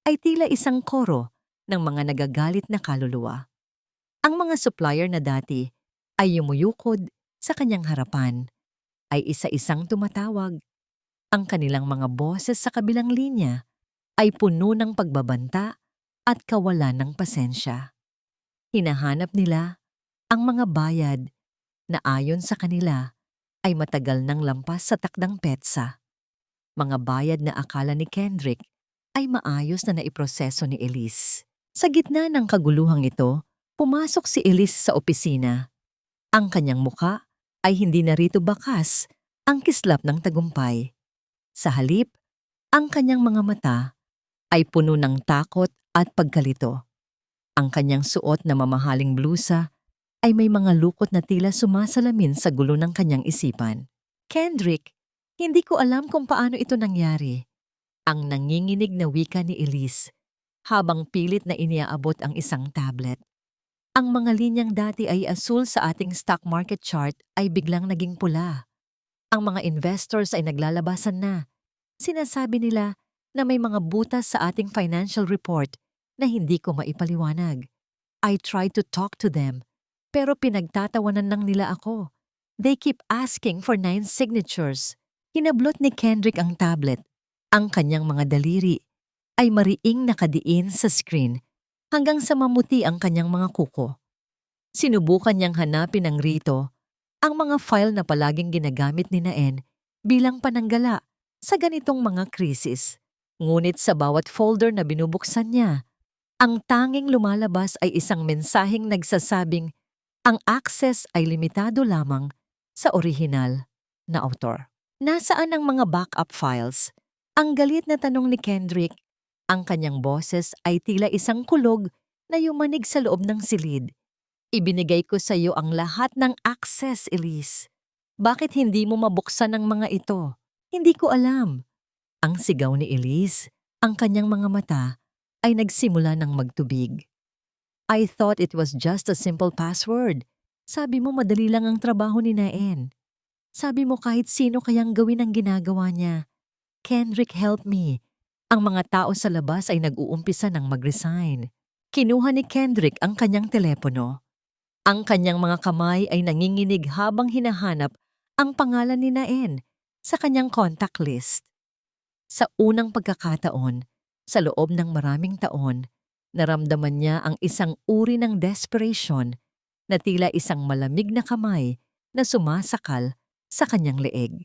ay tila isang koro ng mga nagagalit na kaluluwa. Ang mga supplier na dati ay yumuyukod sa kanyang harapan, ay isa-isang tumatawag. Ang kanilang mga boses sa kabilang linya ay puno ng pagbabanta at kawalan ng pasensya. Hinahanap nila ang mga bayad na ayon sa kanila ay matagal nang lampas sa takdang petsa. Mga bayad na akala ni Kendrick ay maayos na naiproseso ni Elise. Sa gitna ng kaguluhang ito, pumasok si Elise sa opisina. Ang kanyang muka ay hindi narito bakas ang kislap ng tagumpay. Sa halip, ang kanyang mga mata ay puno ng takot at pagkalito. Ang kanyang suot na mamahaling blusa ay may mga lukot na tila sumasalamin sa gulo ng kanyang isipan. Kendrick, hindi ko alam kung paano ito nangyari. Ang nanginginig na wika ni Elise habang pilit na iniaabot ang isang tablet. Ang mga linyang dati ay asul sa ating stock market chart ay biglang naging pula. Ang mga investors ay naglalabasan na. Sinasabi nila na may mga butas sa ating financial report na hindi ko maipaliwanag. I tried to talk to them, pero pinagtatawanan lang nila ako. They keep asking for 9 signatures. Hinablot ni Kendrick ang tablet. Ang kanyang mga daliri ay mariing nakadiin sa screen hanggang sa mamuti ang kanyang mga kuko. Sinubukan niyang hanapin ng rito ang mga file na palaging ginagamit ni Naen bilang pananggala sa ganitong mga krisis. Ngunit sa bawat folder na binubuksan niya, ang tanging lumalabas ay isang mensaheng nagsasabing ang access ay limitado lamang sa orihinal na author. Nasaan ang mga backup files? Ang galit na tanong ni Kendrick. Ang kanyang boses ay tila isang kulog na yumanig sa loob ng silid. Ibinigay ko sa iyo ang lahat ng access, Elise. Bakit hindi mo mabuksan ang mga ito? Hindi ko alam. Ang sigaw ni Elise, ang kanyang mga mata ay nagsimula ng magtubig. I thought it was just a simple password. Sabi mo madali lang ang trabaho ni Naen. Sabi mo kahit sino kayang gawin ang ginagawa niya. Kendrick, help me. Ang mga tao sa labas ay nag-uumpisa ng mag-resign. Kinuha ni Kendrick ang kanyang telepono. Ang kanyang mga kamay ay nanginginig habang hinahanap ang pangalan ni Naen sa kanyang contact list. Sa unang pagkakataon, sa loob ng maraming taon, naramdaman niya ang isang uri ng desperation na tila isang malamig na kamay na sumasakal sa kanyang leeg.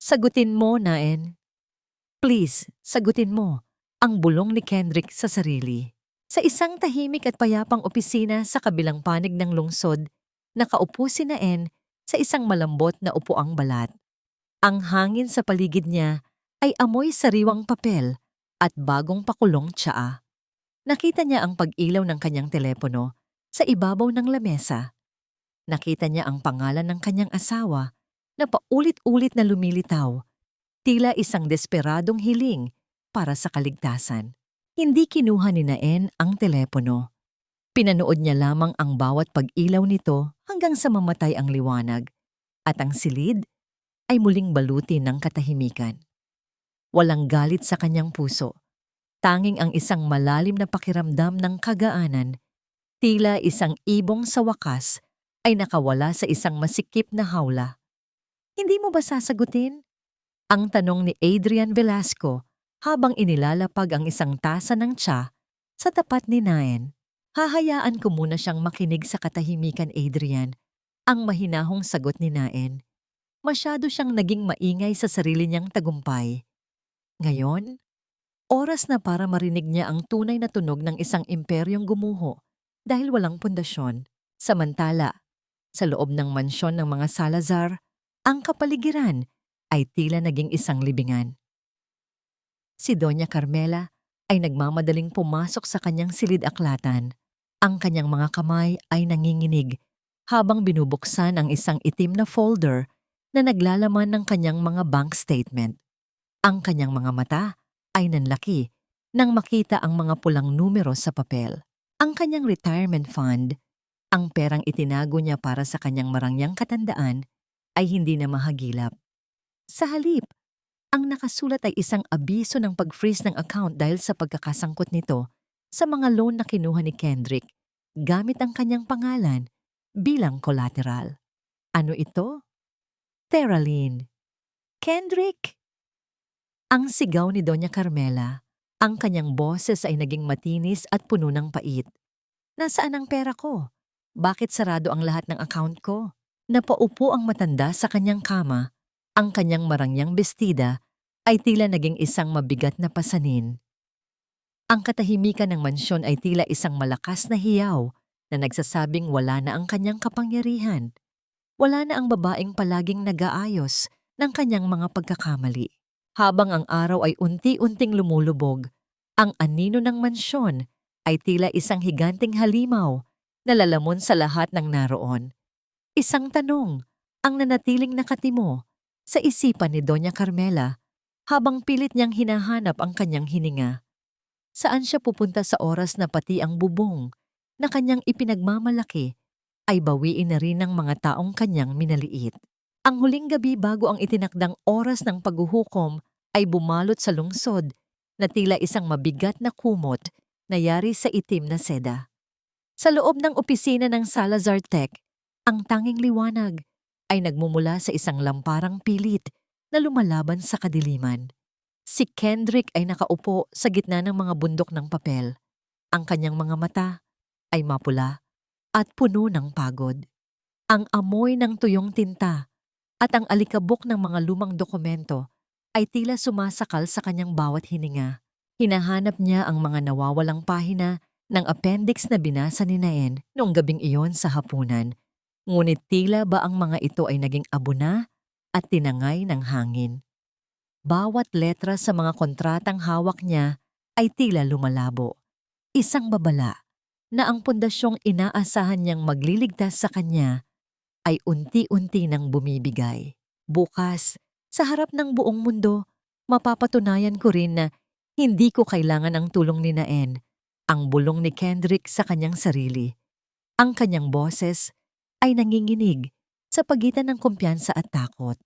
Sagutin mo, Naen. Please, sagutin mo, ang bulong ni Kendrick sa sarili. Sa isang tahimik at payapang opisina sa kabilang panig ng lungsod, nakaupo si Naen sa isang malambot na upuang balat. Ang hangin sa paligid niya ay amoy sariwang papel at bagong pakulong tsaa. Nakita niya ang pag-ilaw ng kanyang telepono sa ibabaw ng lamesa. Nakita niya ang pangalan ng kanyang asawa na paulit-ulit na lumilitaw, tila isang desperadong hiling para sa kaligtasan. Hindi kinuha ni Naen ang telepono. Pinanood niya lamang ang bawat pag-ilaw nito hanggang sa mamatay ang liwanag at ang silid ay muling balutin ng katahimikan. Walang galit sa kanyang puso. Tanging ang isang malalim na pakiramdam ng kagaanan, tila isang ibong sa wakas ay nakawala sa isang masikip na hawla. Hindi mo ba sasagutin? Ang tanong ni Adrian Velasco habang inilalapag ang isang tasa ng tsa sa tapat ni Naen. Hahayaan ko muna siyang makinig sa katahimikan, Adrian. Ang mahinahong sagot ni Naen. Masyado siyang naging maingay sa sarili niyang tagumpay. Ngayon, oras na para marinig niya ang tunay na tunog ng isang imperyong gumuho dahil walang pundasyon. Samantala, sa loob ng mansyon ng mga Salazar, ang kapaligiran ay tila naging isang libingan. Si Doña Carmela ay nagmamadaling pumasok sa kanyang silid-aklatan. Ang kanyang mga kamay ay nanginginig habang binubuksan ang isang itim na folder na naglalaman ng kanyang mga bank statement. Ang kanyang mga mata ay nanlaki nang makita ang mga pulang numero sa papel. Ang kanyang retirement fund, ang perang itinago niya para sa kanyang marangyang katandaan, ay hindi na mahagilap. Sa halip, ang nakasulat ay isang abiso ng pag-freeze ng account dahil sa pagkakasangkot nito sa mga loan na kinuha ni Kendrick gamit ang kanyang pangalan bilang collateral. Ano ito? Teraline. Kendrick! Ang sigaw ni Doña Carmela, ang kanyang boses ay naging matinis at puno ng pait. Nasaan ang pera ko? Bakit sarado ang lahat ng account ko? Napaupo ang matanda sa kanyang kama. Ang kanyang marangyang bestida ay tila naging isang mabigat na pasanin. Ang katahimikan ng mansyon ay tila isang malakas na hiyaw na nagsasabing wala na ang kanyang kapangyarihan. Wala na ang babaeng palaging nag-aayos ng kanyang mga pagkakamali. Habang ang araw ay unti-unting lumulubog, ang anino ng mansyon ay tila isang higanting halimaw na lalamon sa lahat ng naroon. Isang tanong ang nanatiling nakatimo sa isipan ni Doña Carmela habang pilit niyang hinahanap ang kanyang hininga. Saan siya pupunta sa oras na pati ang bubong na kanyang ipinagmamalaki ay bawiin na rin ng mga taong kanyang minaliit. Ang huling gabi bago ang itinakdang oras ng paghuhukom ay bumalot sa lungsod na tila isang mabigat na kumot na yari sa itim na seda. Sa loob ng opisina ng Salazar Tech, ang tanging liwanag ay nagmumula sa isang lamparang pilit na lumalaban sa kadiliman. Si Kendrick ay nakaupo sa gitna ng mga bundok ng papel. Ang kanyang mga mata ay mapula at puno ng pagod. Ang amoy ng tuyong tinta at ang alikabok ng mga lumang dokumento ay tila sumasakal sa kanyang bawat hininga. Hinahanap niya ang mga nawawalang pahina ng appendix na binasa ni Naen noong gabing iyon sa hapunan. Ngunit tila ba ang mga ito ay naging abo na at tinangay ng hangin. Bawat letra sa mga kontratang hawak niya ay tila lumalabo. Isang babala na ang pundasyong inaasahan niyang magliligtas sa kanya ay unti-unti nang bumibigay. Bukas, sa harap ng buong mundo, mapapatunayan ko rin na hindi ko kailangan ang tulong ni Naen, ang bulong ni Kendrick sa kanyang sarili. Ang kanyang boses ay nanginginig sa pagitan ng kumpiyansa at takot.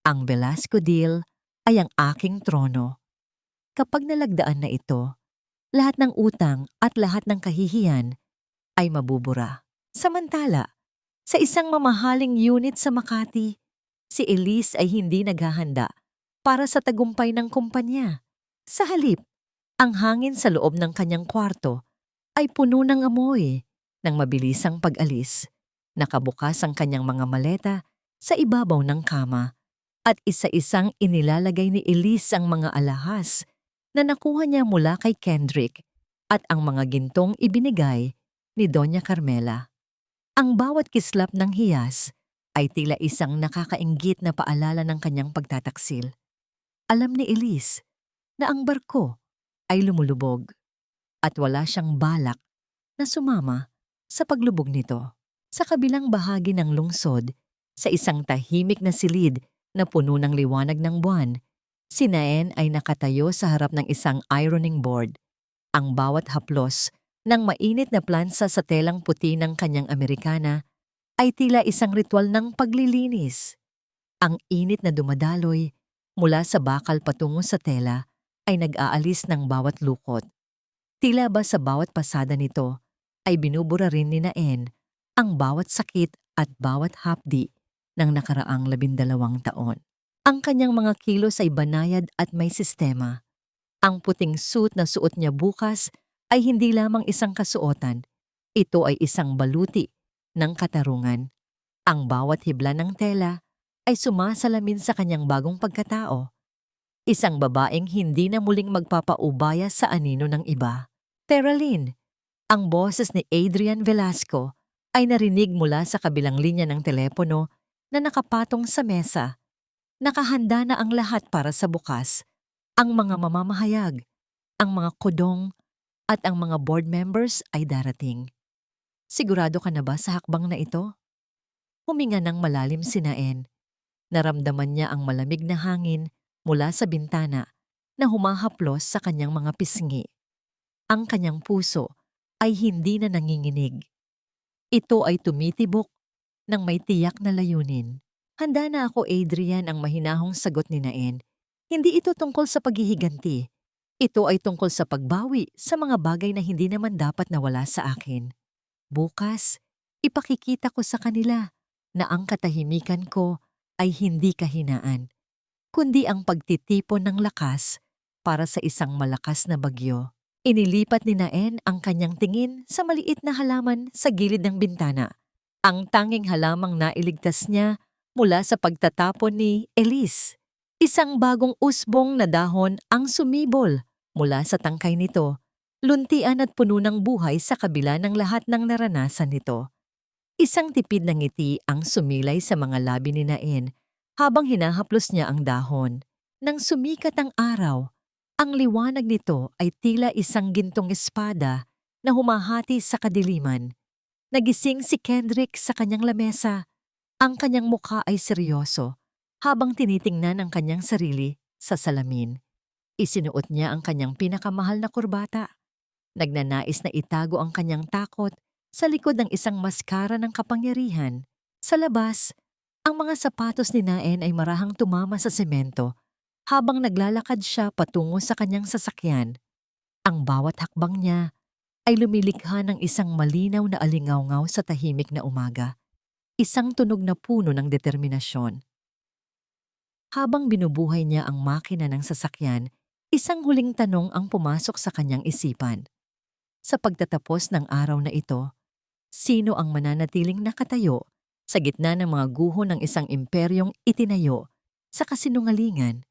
Ang Velasco deal ay ang aking trono. Kapag nalagdaan na ito, lahat ng utang at lahat ng kahihiyan ay mabubura. Samantala, sa isang mamahaling unit sa Makati, si Elise ay hindi naghahanda para sa tagumpay ng kumpanya. Sa halip, ang hangin sa loob ng kanyang kwarto ay puno ng amoy ng mabilisang pag-alis. Nakabukas ang kanyang mga maleta sa ibabaw ng kama at isa-isang inilalagay ni Elise ang mga alahas na nakuha niya mula kay Kendrick at ang mga gintong ibinigay ni Doña Carmela. Ang bawat kislap ng hiyas ay tila isang nakakainggit na paalala ng kanyang pagtataksil. Alam ni Elise na ang barko ay lumulubog at wala siyang balak na sumama sa paglubog nito. Sa kabilang bahagi ng lungsod, sa isang tahimik na silid na puno ng liwanag ng buwan, si Naen ay nakatayo sa harap ng isang ironing board. Ang bawat haplos ng mainit na plansa sa telang puti ng kanyang Amerikana ay tila isang ritual ng paglilinis. Ang init na dumadaloy mula sa bakal patungo sa tela ay nag-aalis ng bawat lukot. Tila ba sa bawat pasada nito ay binubura rin ni Naen ang bawat sakit at bawat hapdi ng nakaraang 12 taon. Ang kanyang mga kilos ay banayad at may sistema. Ang puting suit na suot niya bukas ay hindi lamang isang kasuotan. Ito ay isang baluti ng katarungan. Ang bawat hibla ng tela ay sumasalamin sa kanyang bagong pagkatao. Isang babaeng hindi na muling magpapaubaya sa anino ng iba. Teraline, ang boses ni Adrian Velasco ay narinig mula sa kabilang linya ng telepono na nakapatong sa mesa. Nakahanda na ang lahat para sa bukas. Ang mga mamamahayag, ang mga kudong, at ang mga board members ay darating. Sigurado ka na ba sa hakbang na ito? Huminga ng malalim si Naen. Naramdaman niya ang malamig na hangin mula sa bintana na humahaplos sa kanyang mga pisngi. Ang kanyang puso ay hindi na nanginginig. Ito ay tumitibok ng may tiyak na layunin. Handa na ako, Adrian, ang mahinahong sagot ni Naen. Hindi ito tungkol sa paghihiganti. Ito ay tungkol sa pagbawi sa mga bagay na hindi naman dapat nawala sa akin. Bukas, ipakikita ko sa kanila na ang katahimikan ko ay hindi kahinaan, kundi ang pagtitipon ng lakas para sa isang malakas na bagyo. Inilipat ni Naen ang kanyang tingin sa maliit na halaman sa gilid ng bintana. Ang tanging halamang nailigtas niya mula sa pagtatapon ni Elise. Isang bagong usbong na dahon ang sumibol mula sa tangkay nito, luntian at puno ng buhay sa kabila ng lahat ng naranasan nito. Isang tipid na ngiti ang sumilay sa mga labi ni Naen habang hinahaplos niya ang dahon. Nang sumikat ang araw, ang liwanag nito ay tila isang gintong espada na humahati sa kadiliman. Nagising si Kendrick sa kanyang lamesa. Ang kanyang mukha ay seryoso habang tinitingnan ang kanyang sarili sa salamin. Isinuot niya ang kanyang pinakamahal na kurbata. Nagnanais na itago ang kanyang takot sa likod ng isang maskara ng kapangyarihan. Sa labas, ang mga sapatos ni Naen ay marahang tumama sa semento habang naglalakad siya patungo sa kanyang sasakyan. Ang bawat hakbang niya ay lumilikha ng isang malinaw na alingawngaw sa tahimik na umaga. Isang tunog na puno ng determinasyon. Habang binubuhay niya ang makina ng sasakyan, isang huling tanong ang pumasok sa kanyang isipan. Sa pagtatapos ng araw na ito, sino ang mananatiling nakatayo sa gitna ng mga guho ng isang imperyong itinayo sa kasinungalingan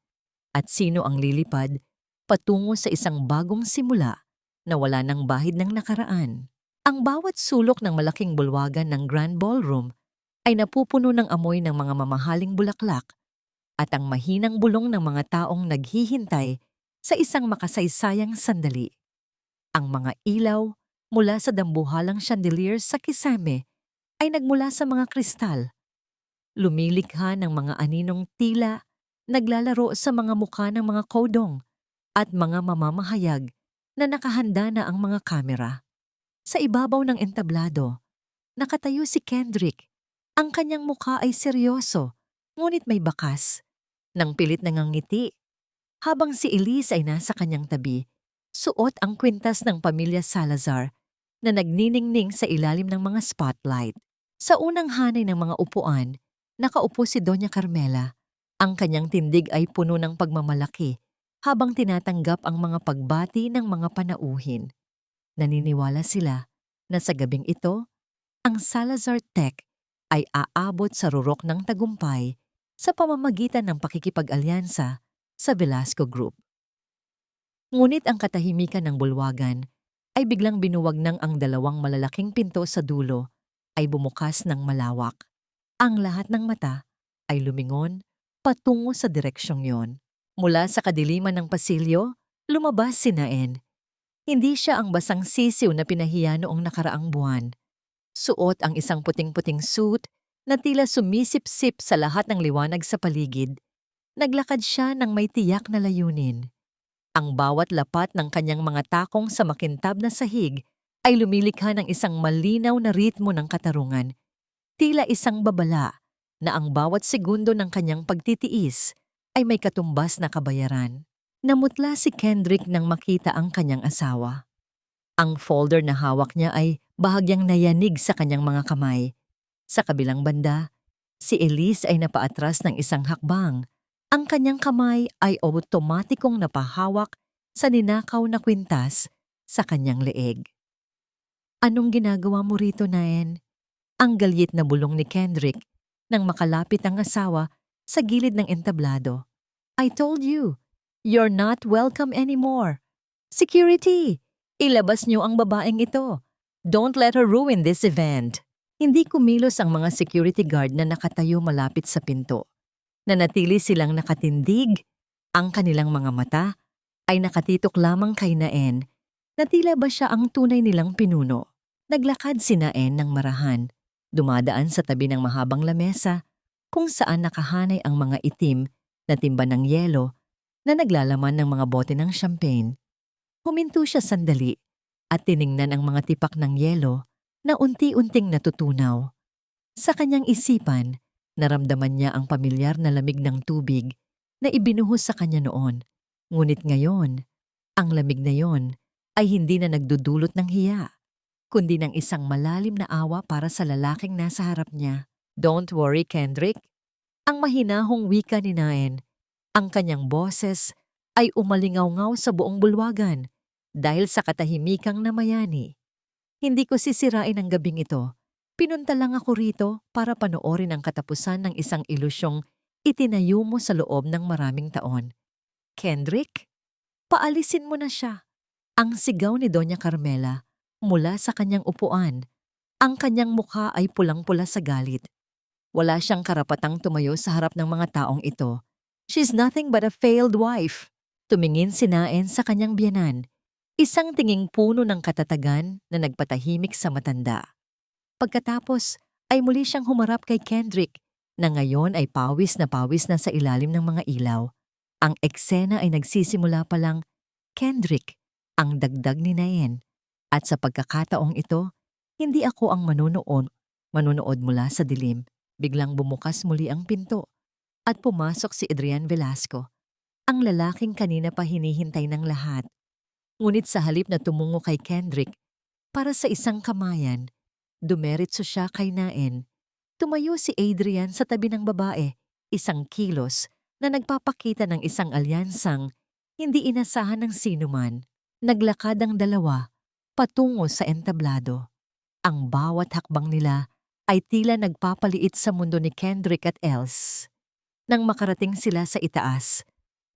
at sino ang lilipad patungo sa isang bagong simula na wala ng bahid ng nakaraan? Ang bawat sulok ng malaking bulwagan ng Grand Ballroom ay napupuno ng amoy ng mga mamahaling bulaklak at ang mahinang bulong ng mga taong naghihintay sa isang makasaysayang sandali. Ang mga ilaw mula sa dambuhalang chandeliers sa kisame ay nagmula sa mga kristal. Lumilikha ng mga aninong tila naglalaro sa mga mukha ng mga kodong at mga mamamahayag na nakahanda na ang mga kamera. Sa ibabaw ng entablado, nakatayo si Kendrick. Ang kanyang mukha ay seryoso, ngunit may bakas, nang pilit nangangiti. Habang si Elise ay nasa kanyang tabi, suot ang kwintas ng pamilya Salazar na nagniningning sa ilalim ng mga spotlight. Sa unang hanay ng mga upuan, nakaupo si Doña Carmela. Ang kanyang tindig ay puno ng pagmamalaki habang tinatanggap ang mga pagbati ng mga panauhin. Naniniwala sila na sa gabing ito, ang Salazar Tech ay aabot sa rurok ng tagumpay sa pamamagitan ng pakikipag-alyansa sa Velasco Group. Ngunit ang katahimikan ng bulwagan ay biglang binuwag ng ang dalawang malalaking pinto sa dulo ay bumukas ng malawak. Ang lahat ng mata ay lumingon patungo sa direksyong yon. Mula sa kadiliman ng pasilyo, lumabas si Naen. Hindi siya ang basang sisiw na pinahiya noong nakaraang buwan. Suot ang isang puting-puting suit na tila sumisip-sip sa lahat ng liwanag sa paligid. Naglakad siya ng may tiyak na layunin. Ang bawat lapat ng kanyang mga takong sa makintab na sahig ay lumilikha ng isang malinaw na ritmo ng katarungan. Tila isang babala na ang bawat segundo ng kanyang pagtitiis ay may katumbas na kabayaran. Namutla si Kendrick nang makita ang kanyang asawa. Ang folder na hawak niya ay bahagyang nayanig sa kanyang mga kamay. Sa kabilang banda, si Elise ay napaatras ng isang hakbang. Ang kanyang kamay ay otomatikong napahawak sa ninakaw na kwintas sa kanyang leeg. Anong ginagawa mo rito, Naen? Ang galyit na bulong ni Kendrick nang makalapit ang asawa sa gilid ng entablado. I told you, you're not welcome anymore. Security! Ilabas niyo ang babaeng ito. Don't let her ruin this event. Hindi kumilos ang mga security guard na nakatayo malapit sa pinto. Nanatili silang nakatindig. Ang kanilang mga mata ay nakatitok lamang kay Naen na tila ba siya ang tunay nilang pinuno. Naglakad si Naen ng marahan, dumadaan sa tabi ng mahabang lamesa kung saan nakahanay ang mga itim na timba ng yelo na naglalaman ng mga bote ng champagne. Huminto siya sandali at tiningnan ang mga tipak ng yelo na unti-unting natutunaw. Sa kanyang isipan, naramdaman niya ang pamilyar na lamig ng tubig na ibinuhos sa kanya noon. Ngunit ngayon, ang lamig na yon ay hindi na nagdudulot ng hiya, kundi ng isang malalim na awa para sa lalaking nasa harap niya. "Don't worry, Kendrick." Ang mahinahong wika ni Naen. Ang kanyang boses ay umalingaw-ngaw sa buong bulwagan dahil sa katahimikang namayani. "Hindi ko sisirain ang gabing ito. Pinunta lang ako rito para panoorin ang katapusan ng isang ilusyong itinayo mo sa loob ng maraming taon." "Kendrick, paalisin mo na siya." Ang sigaw ni Doña Carmela mula sa kanyang upuan. Ang kanyang mukha ay pulang-pula sa galit. Wala siyang karapatang tumayo sa harap ng mga taong ito. "She's nothing but a failed wife." Tumingin si Naen sa kanyang biyenan, isang tinging puno ng katatagan na nagpatahimik sa matanda. Pagkatapos ay muli siyang humarap kay Kendrick na ngayon ay pawis na sa ilalim ng mga ilaw. Ang eksena ay nagsisimula pa lang. "Kendrick," ang dagdag ni Naen. "At sa pagkakataong ito, hindi ako ang manunood mula sa dilim." Biglang bumukas muli ang pinto at pumasok si Adrian Velasco, ang lalaking kanina pa hinihintay ng lahat. Ngunit sa halip na tumungo kay Kendrick para sa isang kamayan, dumeritso siya kay Naen. Tumayo si Adrian sa tabi ng babae, isang kilos na nagpapakita ng isang alyansang hindi inasahan ng sinuman. Naglakad ang dalawa patungo sa entablado. Ang bawat hakbang nila ay tila nagpapaliit sa mundo ni Kendrick at Els. Nang makarating sila sa itaas,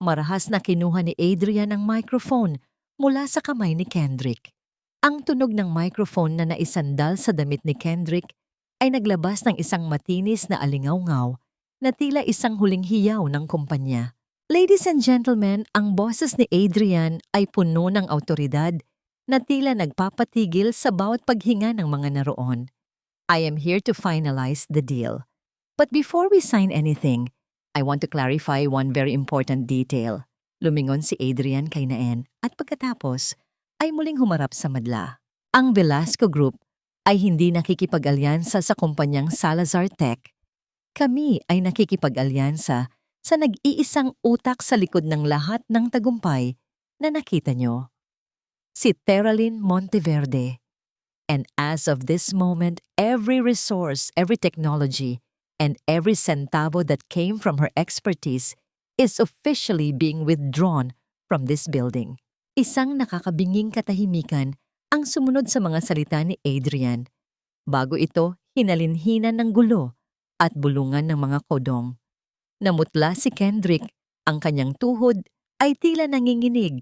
marahas na kinuha ni Adrian ang microphone mula sa kamay ni Kendrick. Ang tunog ng microphone na naisandal sa damit ni Kendrick ay naglabas ng isang matinis na alingaw-ngaw na tila isang huling hiyaw ng kumpanya. "Ladies and gentlemen," ang boses ni Adrian ay puno ng awtoridad na tila nagpapatigil sa bawat paghinga ng mga naroon. "I am here to finalize the deal. But before we sign anything, I want to clarify one very important detail." Lumingon si Adrian kay Naen at pagkatapos ay muling humarap sa madla. Ang Velasco Group ay hindi nakikipag-alyansa sa kumpanyang Salazar Tech. Kami ay nakikipag-alyansa sa nag-iisang utak sa likod ng lahat ng tagumpay na nakita nyo. Si Teralyn Monteverde. And as of this moment, every resource, every technology, and every centavo that came from her expertise is officially being withdrawn from this building. Isang nakakabinging katahimikan ang sumunod sa mga salita ni Adrian. Bago ito, hinalinhinan ng gulo at bulungan ng mga kodong. Namutla si Kendrick, ang kanyang tuhod ay tila nanginginig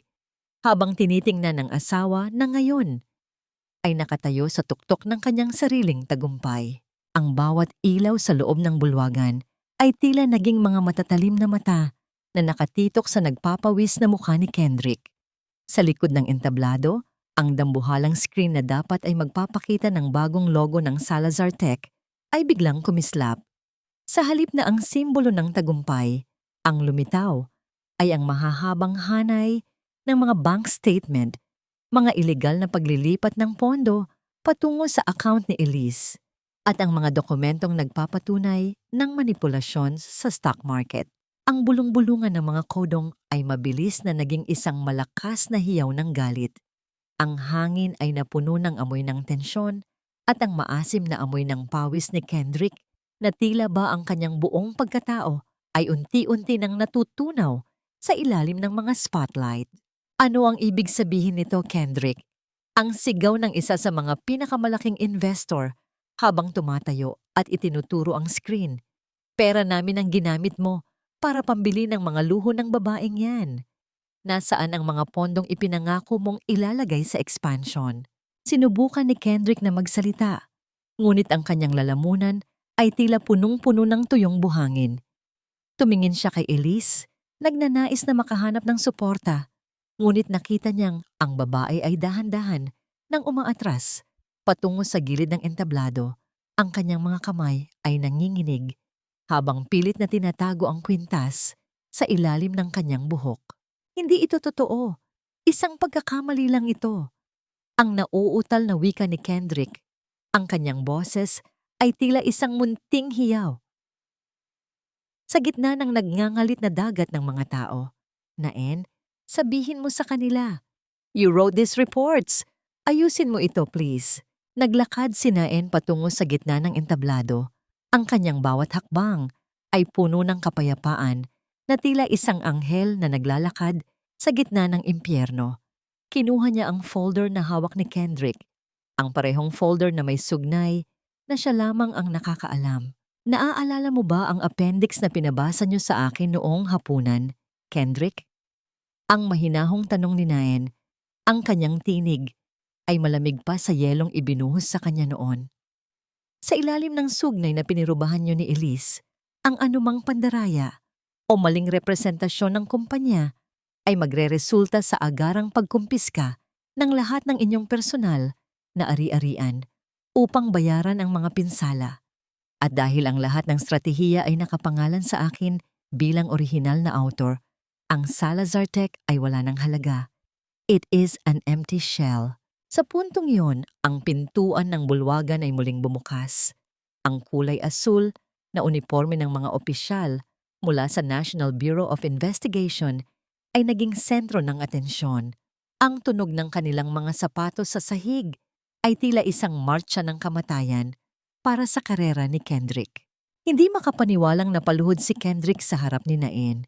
habang tinitingnan ng asawa na ngayon ay nakatayo sa tuktok ng kanyang sariling tagumpay. Ang bawat ilaw sa loob ng bulwagan ay tila naging mga matatalim na mata na nakatitok sa nagpapawis na mukha ni Kendrick. Sa likod ng entablado, ang dambuhalang screen na dapat ay magpapakita ng bagong logo ng Salazar Tech ay biglang kumislap. Sa halip na ang simbolo ng tagumpay, ang lumitaw ay ang mahahabang hanay ng mga bank statement, mga ilegal na paglilipat ng pondo patungo sa account ni Elise, at ang mga dokumentong nagpapatunay ng manipulasyon sa stock market. Ang bulong-bulungan ng mga kodong ay mabilis na naging isang malakas na hiyaw ng galit. Ang hangin ay napuno ng amoy ng tensyon at ang maasim na amoy ng pawis ni Kendrick na tila ba ang kanyang buong pagkatao ay unti-unti nang natutunaw sa ilalim ng mga spotlight. Ano ang ibig sabihin nito, Kendrick? Ang sigaw ng isa sa mga pinakamalaking investor habang tumatayo at itinuturo ang screen. "Pera namin ang ginamit mo para pambili ng mga luho ng babaeng yan. Nasaan ang mga pondong ipinangako mong ilalagay sa expansion?" Sinubukan ni Kendrick na magsalita, ngunit ang kanyang lalamunan ay tila punong-puno ng tuyong buhangin. Tumingin siya kay Elise, nagnanais na makahanap ng suporta. Ngunit nakita niyang ang babae ay dahan-dahan nang umaatras patungo sa gilid ng entablado. Ang kanyang mga kamay ay nanginginig habang pilit na tinatago ang kwintas sa ilalim ng kanyang buhok. Hindi ito totoo. Isang pagkakamali lang ito. Ang nauutal na wika ni Kendrick, ang kanyang boses ay tila isang munting hiyaw. Sa gitna ng nagngangalit na dagat ng mga tao, Naen, sabihin mo sa kanila, "You wrote these reports. Ayusin mo ito, please." Naglakad si Naen patungo sa gitna ng entablado. Ang kanyang bawat hakbang ay puno ng kapayapaan na tila isang anghel na naglalakad sa gitna ng impyerno. Kinuha niya ang folder na hawak ni Kendrick, ang parehong folder na may sugnay na siya lamang ang nakakaalam. Naaalala mo ba ang appendix na pinabasa niyo sa akin noong hapunan, Kendrick? Ang mahinahong tanong ni Naen, ang kanyang tinig ay malamig pa sa yelong ibinuhos sa kanya noon. Sa ilalim ng sugnay na pinirubahan niyo ni Elise, ang anumang pandaraya o maling representasyon ng kumpanya ay magreresulta sa agarang pagkumpiska ng lahat ng inyong personal na ari-arian upang bayaran ang mga pinsala. At dahil ang lahat ng stratehiya ay nakapangalan sa akin bilang orihinal na author, ang Salazar Tech ay wala ng halaga. It is an empty shell. Sa puntong iyon, ang pintuan ng bulwagan ay muling bumukas. Ang kulay asul na uniforme ng mga opisyal mula sa National Bureau of Investigation ay naging sentro ng atensyon. Ang tunog ng kanilang mga sapatos sa sahig ay tila isang marcha ng kamatayan para sa karera ni Kendrick. Hindi makapaniwalang napaluhod si Kendrick sa harap ni Naen.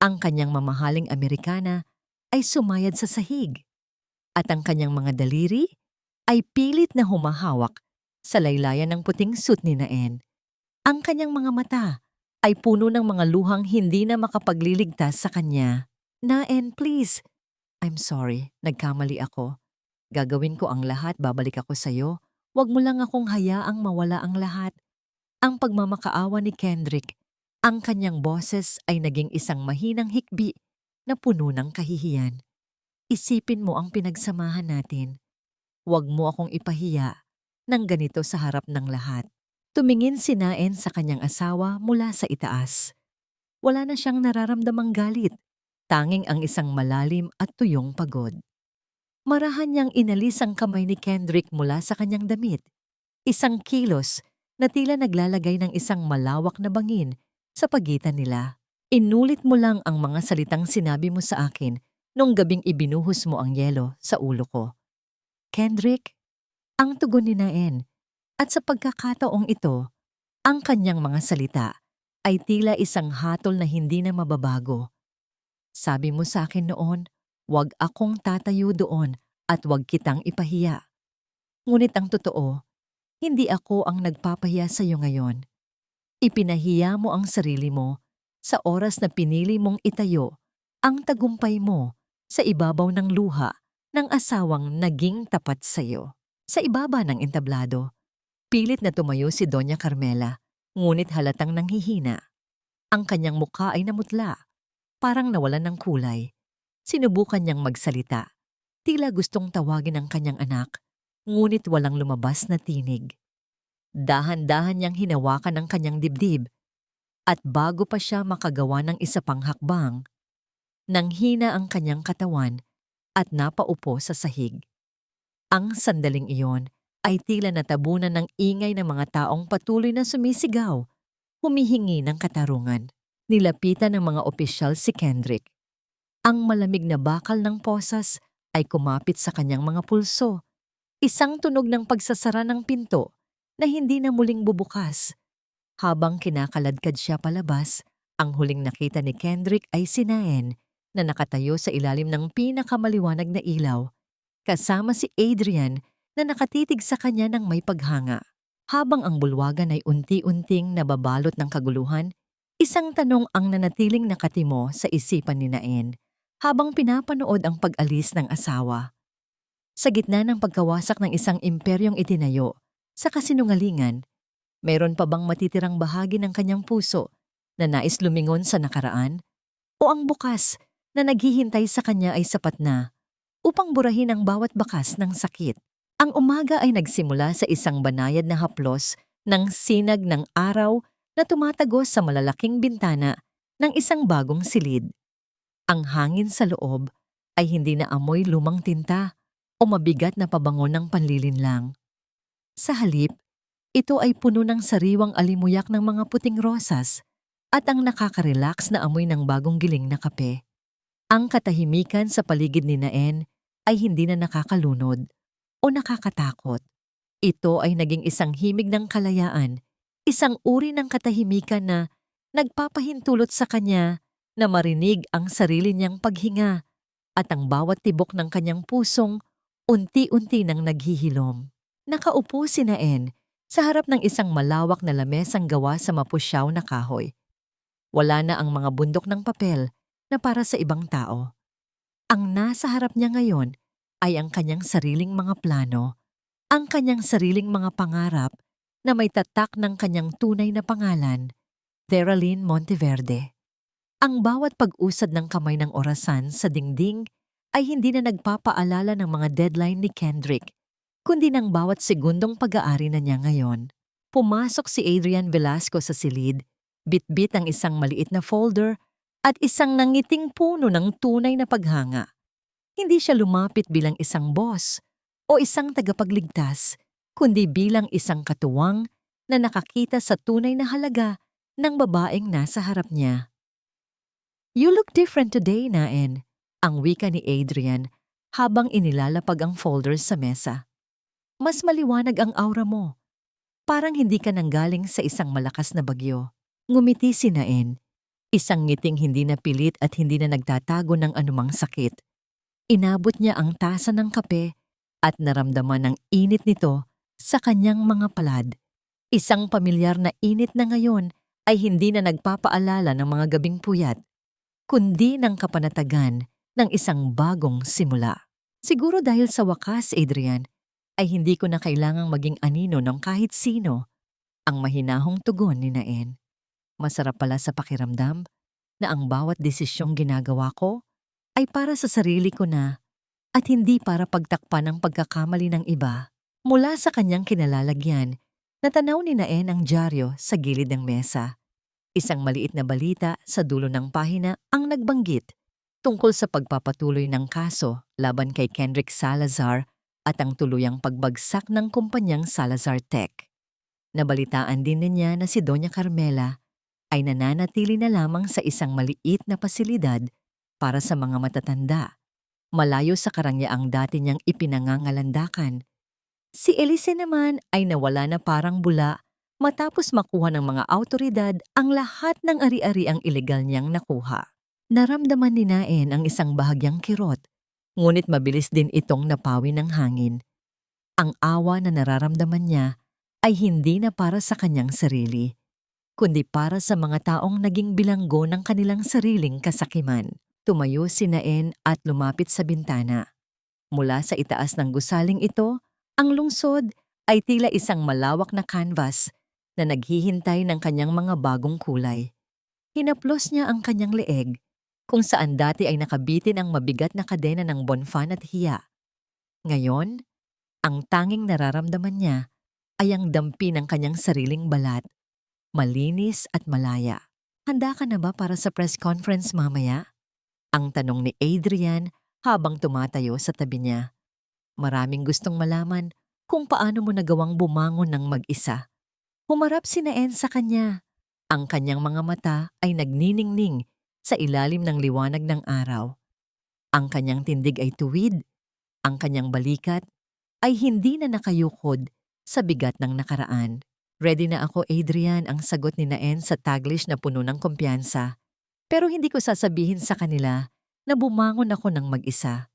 Ang kanyang mamahaling Amerikana ay sumayad sa sahig at ang kanyang mga daliri ay pilit na humahawak sa laylayan ng puting suit ni Naen. Ang kanyang mga mata ay puno ng mga luhang hindi na makapagliligtas sa kanya. "Naen, please." "I'm sorry, nagkamali ako. Gagawin ko ang lahat, babalik ako sa'yo. Huwag mo lang akong hayaang mawala ang lahat." Ang pagmamakaawa ni Kendrick, ang kanyang boses ay naging isang mahinang hikbi na puno ng kahihiyan. "Isipin mo ang pinagsamahan natin. Huwag mo akong ipahiya ng ganito sa harap ng lahat." Tumingin si Naen sa kanyang asawa mula sa itaas. Wala na siyang nararamdamang galit, tanging ang isang malalim at tuyong pagod. Marahan niyang inalis ang kamay ni Kendrick mula sa kanyang damit. Isang kilos na tila naglalagay ng isang malawak na bangin sa pagitan nila. "Inulit mo lang ang mga salitang sinabi mo sa akin nung gabing ibinuhos mo ang yelo sa ulo ko." "Kendrick," ang tugon ni Naen, at sa pagkakataong ito, ang kanyang mga salita ay tila isang hatol na hindi na mababago. "Sabi mo sa akin noon, huwag akong tatayo doon at huwag kitang ipahiya. Ngunit ang totoo, hindi ako ang nagpapahiya sa iyo ngayon. Ipinahiya mo ang sarili mo sa oras na pinili mong itayo ang tagumpay mo sa ibabaw ng luha ng asawang naging tapat sa iyo." Sa ibaba ng entablado, pilit na tumayo si Doña Carmela, ngunit halatang nanghihina. Ang kanyang mukha ay namutla, parang nawalan ng kulay. Sinubukan niyang magsalita. Tila gustong tawagin ang kanyang anak, ngunit walang lumabas na tinig. Dahan-dahan niyang hinawakan ang kanyang dibdib, at bago pa siya makagawa ng isa pang hakbang, nanghina ang kanyang katawan at napaupo sa sahig. Ang sandaling iyon ay tila natabunan ng ingay ng mga taong patuloy na sumisigaw, humihingi ng katarungan. Nilapitan ng mga opisyal si Kendrick. Ang malamig na bakal ng posas ay kumapit sa kanyang mga pulso. Isang tunog ng pagsasara ng pinto na hindi na muling bubukas. Habang kinakaladkad siya palabas, ang huling nakita ni Kendrick ay si Naen na nakatayo sa ilalim ng pinakamaliwanag na ilaw, kasama si Adrian na nakatitig sa kanya ng may paghanga. Habang ang bulwagan ay unti-unting nababalot ng kaguluhan, isang tanong ang nanatiling nakatimo sa isipan ni Naen habang pinapanood ang pag-alis ng asawa. Sa gitna ng pagkawasak ng isang imperyong itinayo sa kasinungalingan, mayroon pa bang matitirang bahagi ng kanyang puso na nais lumingon sa nakaraan? O ang bukas na naghihintay sa kanya ay sapat na upang burahin ang bawat bakas ng sakit? Ang umaga ay nagsimula sa isang banayad na haplos ng sinag ng araw na tumatagos sa malalaking bintana ng isang bagong silid. Ang hangin sa loob ay hindi na amoy lumang tinta o mabigat na pabango ng panlilinlang. Sa halip, ito ay puno ng sariwang alimuyak ng mga puting rosas at ang nakaka-relax na amoy ng bagong giling na kape. Ang katahimikan sa paligid ni Naen ay hindi na nakakalunod o nakakatakot. Ito ay naging isang himig ng kalayaan, isang uri ng katahimikan na nagpapahintulot sa kanya na marinig ang sarili niyang paghinga at ang bawat tibok ng kanyang pusong unti-unti nang naghihilom. Nakaupo si Naen sa harap ng isang malawak na lamesang gawa sa mapusyaw na kahoy. Wala na ang mga bundok ng papel na para sa ibang tao. Ang nasa harap niya ngayon ay ang kanyang sariling mga plano, ang kanyang sariling mga pangarap na may tatak ng kanyang tunay na pangalan, Teralyn Monteverde. Ang bawat pag-usad ng kamay ng orasan sa dingding ay hindi na nagpapaalala ng mga deadline ni Kendrick, kundi ng bawat segundong pag-aari na niya ngayon. Pumasok si Adrian Velasco sa silid, bitbit ang isang maliit na folder at isang nangiting puno ng tunay na paghanga. Hindi siya lumapit bilang isang boss o isang tagapagligtas, kundi bilang isang katuwang na nakakita sa tunay na halaga ng babaeng nasa harap niya. "You look different today, Naen," ang wika ni Adrian habang inilalapag ang folders sa mesa. "Mas maliwanag ang aura mo. Parang hindi ka nanggaling sa isang malakas na bagyo." Ngumiti si Naen, isang ngiting hindi na pilit at hindi na nagtatago ng anumang sakit. Inabot niya ang tasa ng kape at naramdaman ang init nito sa kanyang mga palad. Isang pamilyar na init na ngayon ay hindi na nagpapaalala ng mga gabing puyat, kundi ng kapanatagan ng isang bagong simula. "Siguro dahil sa wakas, Adrian, ay hindi ko na kailangang maging anino ng kahit sino," ang mahinahong tugon ni Naen. "Masarap pala sa pakiramdam na ang bawat desisyong ginagawa ko ay para sa sarili ko na at hindi para pagtakpan ng pagkakamali ng iba." Mula sa kanyang kinalalagyan, natanaw ni Naen ang dyaryo sa gilid ng mesa. Isang maliit na balita sa dulo ng pahina ang nagbanggit tungkol sa pagpapatuloy ng kaso laban kay Kendrick Salazar at ang tuluyang pagbagsak ng kumpanyang Salazar Tech. Nabalitaan din niya na si Doña Carmela ay nananatili na lamang sa isang maliit na pasilidad para sa mga matatanda, malayo sa karangyaang dati niyang ipinangangalandakan. Si Elise naman ay nawala na parang bula matapos makuha ng mga awtoridad ang lahat ng ari-ariang ilegal niyang nakuha. Naramdaman ni Naen ang isang bahagyang kirot, ngunit mabilis din itong napawi ng hangin. Ang awa na nararamdaman niya ay hindi na para sa kanyang sarili, kundi para sa mga taong naging bilanggo ng kanilang sariling kasakiman. Tumayo si Naen at lumapit sa bintana. Mula sa itaas ng gusaling ito, ang lungsod ay tila isang malawak na canvas na naghihintay ng kanyang mga bagong kulay. Hinaplos niya ang kanyang leeg, kung saan dati ay nakabitin ang mabigat na kadena ng bonfan at hiya. Ngayon, ang tanging nararamdaman niya ay ang dampi ng kanyang sariling balat, malinis at malaya. "Handa ka na ba para sa press conference mamaya?" ang tanong ni Adrian habang tumatayo sa tabi niya. Maraming gustong malaman kung paano mo nagawang bumangon ng mag-isa. Humarap si Naen sa kanya. Ang kanyang mga mata ay nagniningning sa ilalim ng liwanag ng araw. Ang kanyang tindig ay tuwid. Ang kanyang balikat ay hindi na nakayukod sa bigat ng nakaraan. "Ready na ako, Adrian," ang sagot ni Naen sa Taglish na puno ng kumpiyansa. "Pero hindi ko sasabihin sa kanila na bumangon ako ng mag-isa.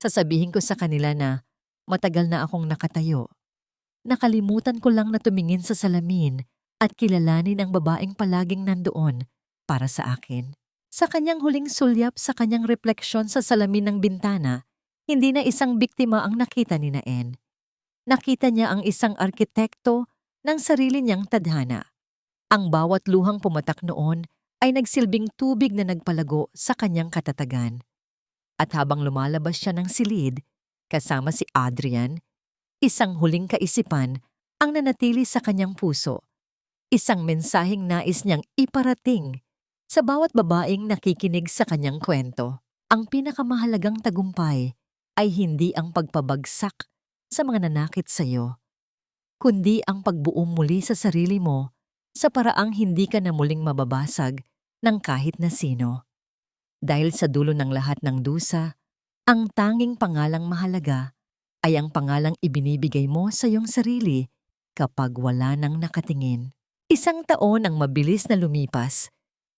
Sasabihin ko sa kanila na matagal na akong nakatayo. Nakalimutan ko lang na tumingin sa salamin at kilalanin ang babaeng palaging nandoon para sa akin." Sa kanyang huling sulyap sa kanyang refleksyon sa salamin ng bintana, hindi na isang biktima ang nakita ni Naen. Nakita niya ang isang arkitekto ng sarili niyang tadhana. Ang bawat luhang pumatak noon ay nagsilbing tubig na nagpalago sa kanyang katatagan. At habang lumalabas siya ng silid, kasama si Adrian, isang huling kaisipan ang nanatili sa kanyang puso. Isang mensaheng nais niyang iparating sa bawat babaeng nakikinig sa kanyang kwento. Ang pinakamahalagang tagumpay ay hindi ang pagpabagsak sa mga nanakit sa iyo, kundi ang pagbuo muli sa sarili mo sa paraang hindi ka na muling mababasag ng kahit na sino. Dahil sa dulo ng lahat ng dusa, ang tanging pangalang mahalaga ay ang pangalang ibinibigay mo sa iyong sarili kapag wala nang nakatingin. Isang taon ang mabilis na lumipas,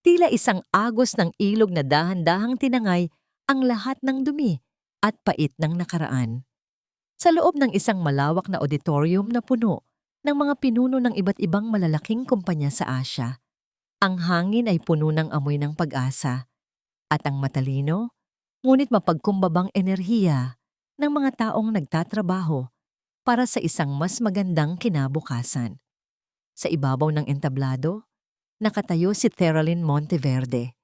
tila isang agos ng ilog na dahan-dahang tinangay ang lahat ng dumi at pait ng nakaraan. Sa loob ng isang malawak na auditorium na puno ng mga pinuno ng iba't ibang malalaking kumpanya sa Asia, ang hangin ay puno ng amoy ng pag-asa at ang matalino, ngunit mapagkumbabang enerhiya ng mga taong nagtatrabaho para sa isang mas magandang kinabukasan. Sa ibabaw ng entablado, nakatayo si Teralyn Monteverde.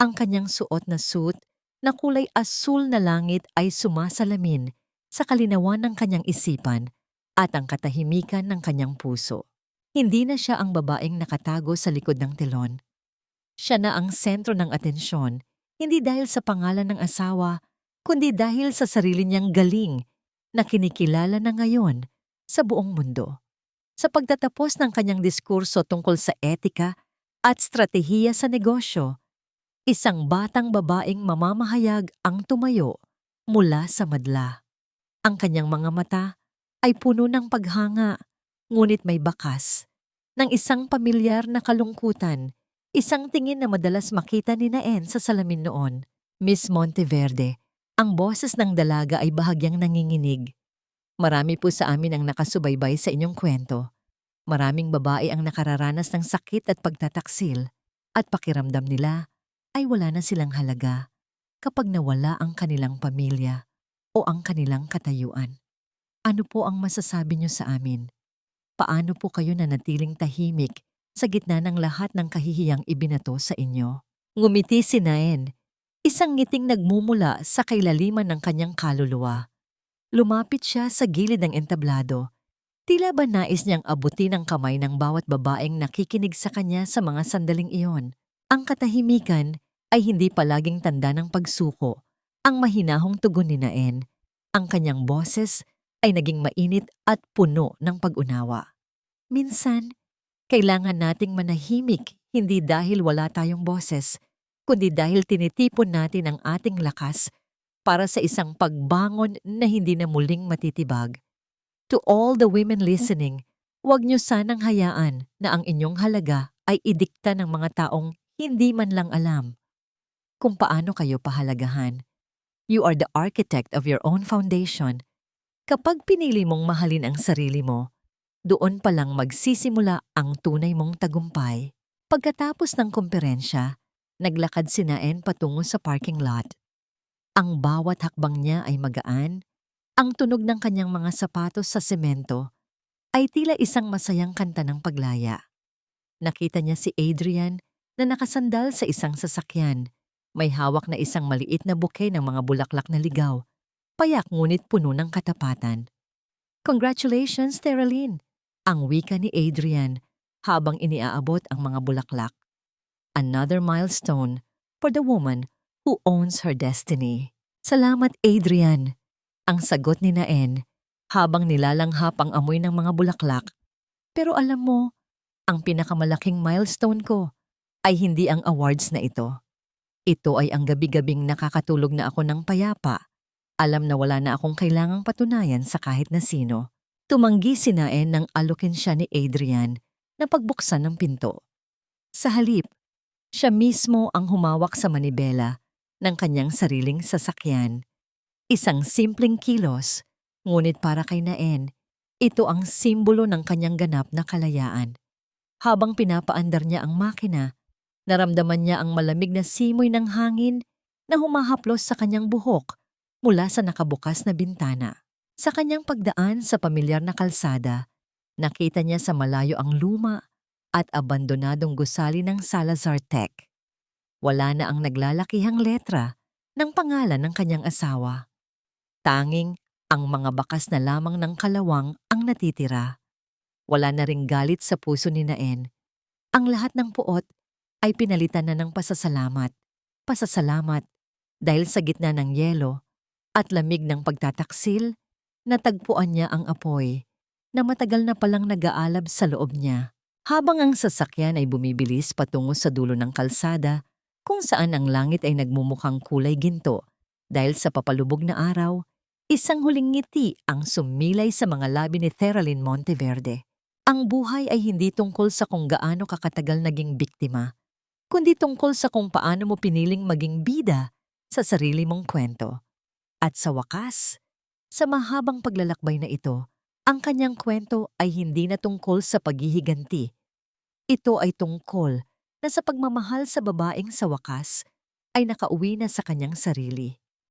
Ang kanyang suot na suit na kulay asul na langit ay sumasalamin sa kalinawan ng kanyang isipan at ang katahimikan ng kanyang puso. Hindi na siya ang babaeng nakatago sa likod ng telon. Siya na ang sentro ng atensyon, hindi dahil sa pangalan ng asawa, kundi dahil sa sarili niyang galing na kinikilala na ngayon sa buong mundo. Sa pagtatapos ng kanyang diskurso tungkol sa etika at stratehiya sa negosyo, isang batang babaeng mamamahayag ang tumayo mula sa madla. Ang kanyang mga mata ay puno ng paghanga, ngunit may bakas ng isang pamilyar na kalungkutan, isang tingin na madalas makita ni Naen sa salamin noon. Miss Monteverde, ang boses ng dalaga ay bahagyang nanginginig. Marami po sa amin ang nakasubaybay sa inyong kwento. Maraming babae ang nakararanas ng sakit at pagtataksil, at pakiramdam nila ay wala na silang halaga kapag nawala ang kanilang pamilya o ang kanilang katayuan. Ano po ang masasabi niyo sa amin? Paano po kayo nanatiling tahimik sa gitna ng lahat ng kahihiyang ibinato sa inyo? Ngumiti si Naen, isang ngiting nagmumula sa kailaliman ng kanyang kaluluwa. Lumapit siya sa gilid ng entablado. Tila ba nais niyang abutin ang kamay ng bawat babaeng nakikinig sa kanya sa mga sandaling iyon. Ang katahimikan ay hindi palaging tanda ng pagsuko. Ang mahinahong tugon ni Naen, ang kanyang boses ay naging mainit at puno ng pag-unawa. Minsan, kailangan nating manahimik hindi dahil wala tayong boses, kundi dahil tinitipon natin ang ating lakas para sa isang pagbangon na hindi na muling matitibag. To all the women listening, huwag niyo sanang hayaan na ang inyong halaga ay idikta ng mga taong hindi man lang alam kung paano kayo pahalagahan. You are the architect of your own foundation. Kapag pinili mong mahalin ang sarili mo, doon pa lang magsisimula ang tunay mong tagumpay. Pagkatapos ng komperensya, naglakad si Naen patungo sa parking lot. Ang bawat hakbang niya ay magaan, ang tunog ng kanyang mga sapatos sa semento ay tila isang masayang kanta ng paglaya. Nakita niya si Adrian na nakasandal sa isang sasakyan, may hawak na isang maliit na bouquet ng mga bulaklak na ligaw, payak ngunit puno ng katapatan. Congratulations, Teralyn! Ang wika ni Adrian habang iniaabot ang mga bulaklak. Another milestone for the woman who owns her destiny. Salamat, Adrian! Ang sagot ni Naen habang nilalanghap ang amoy ng mga bulaklak. Pero alam mo, ang pinakamalaking milestone ko ay hindi ang awards na ito. Ito ay ang gabi-gabing nakakatulog na ako ng payapa. Alam na wala na akong kailangang patunayan sa kahit na sino. Tumanggi si Naen nang alukin siya ni Adrian na pagbuksan ng pinto. Sa halip, siya mismo ang humawak sa manibela ng kanyang sariling sasakyan. Isang simpleng kilos, ngunit para kay Naen, ito ang simbolo ng kanyang ganap na kalayaan. Habang pinapaandar niya ang makina, naramdaman niya ang malamig na simoy ng hangin na humahaplos sa kanyang buhok mula sa nakabukas na bintana. Sa kanyang pagdaan sa pamilyar na kalsada, nakita niya sa malayo ang luma at abandonadong gusali ng Salazar Tech. Wala na ang naglalakihang letra ng pangalan ng kanyang asawa. Tanging ang mga bakas na lamang ng kalawang ang natitira. Wala na ring galit sa puso ni Naen. Ang lahat ng puot ay pinalitan na ng pasasalamat. Pasasalamat dahil sa gitna ng yelo at lamig ng pagtataksil, natagpuan niya ang apoy na matagal na palang nag-aalab sa loob niya. Habang ang sasakyan ay bumibilis patungo sa dulo ng kalsada, kung saan ang langit ay nagmumukhang kulay ginto dahil sa papalubog na araw, isang huling ngiti ang sumilay sa mga labi ni Theralyn Monteverde. Ang buhay ay hindi tungkol sa kung gaano kakatagal naging biktima, kundi tungkol sa kung paano mo piniling maging bida sa sarili mong kwento. At sa wakas, sa mahabang paglalakbay na ito, ang kanyang kwento ay hindi na tungkol sa paghihiganti. Ito ay tungkol na sa pagmamahal sa babaeng sa wakas ay nakauwi na sa kanyang sarili.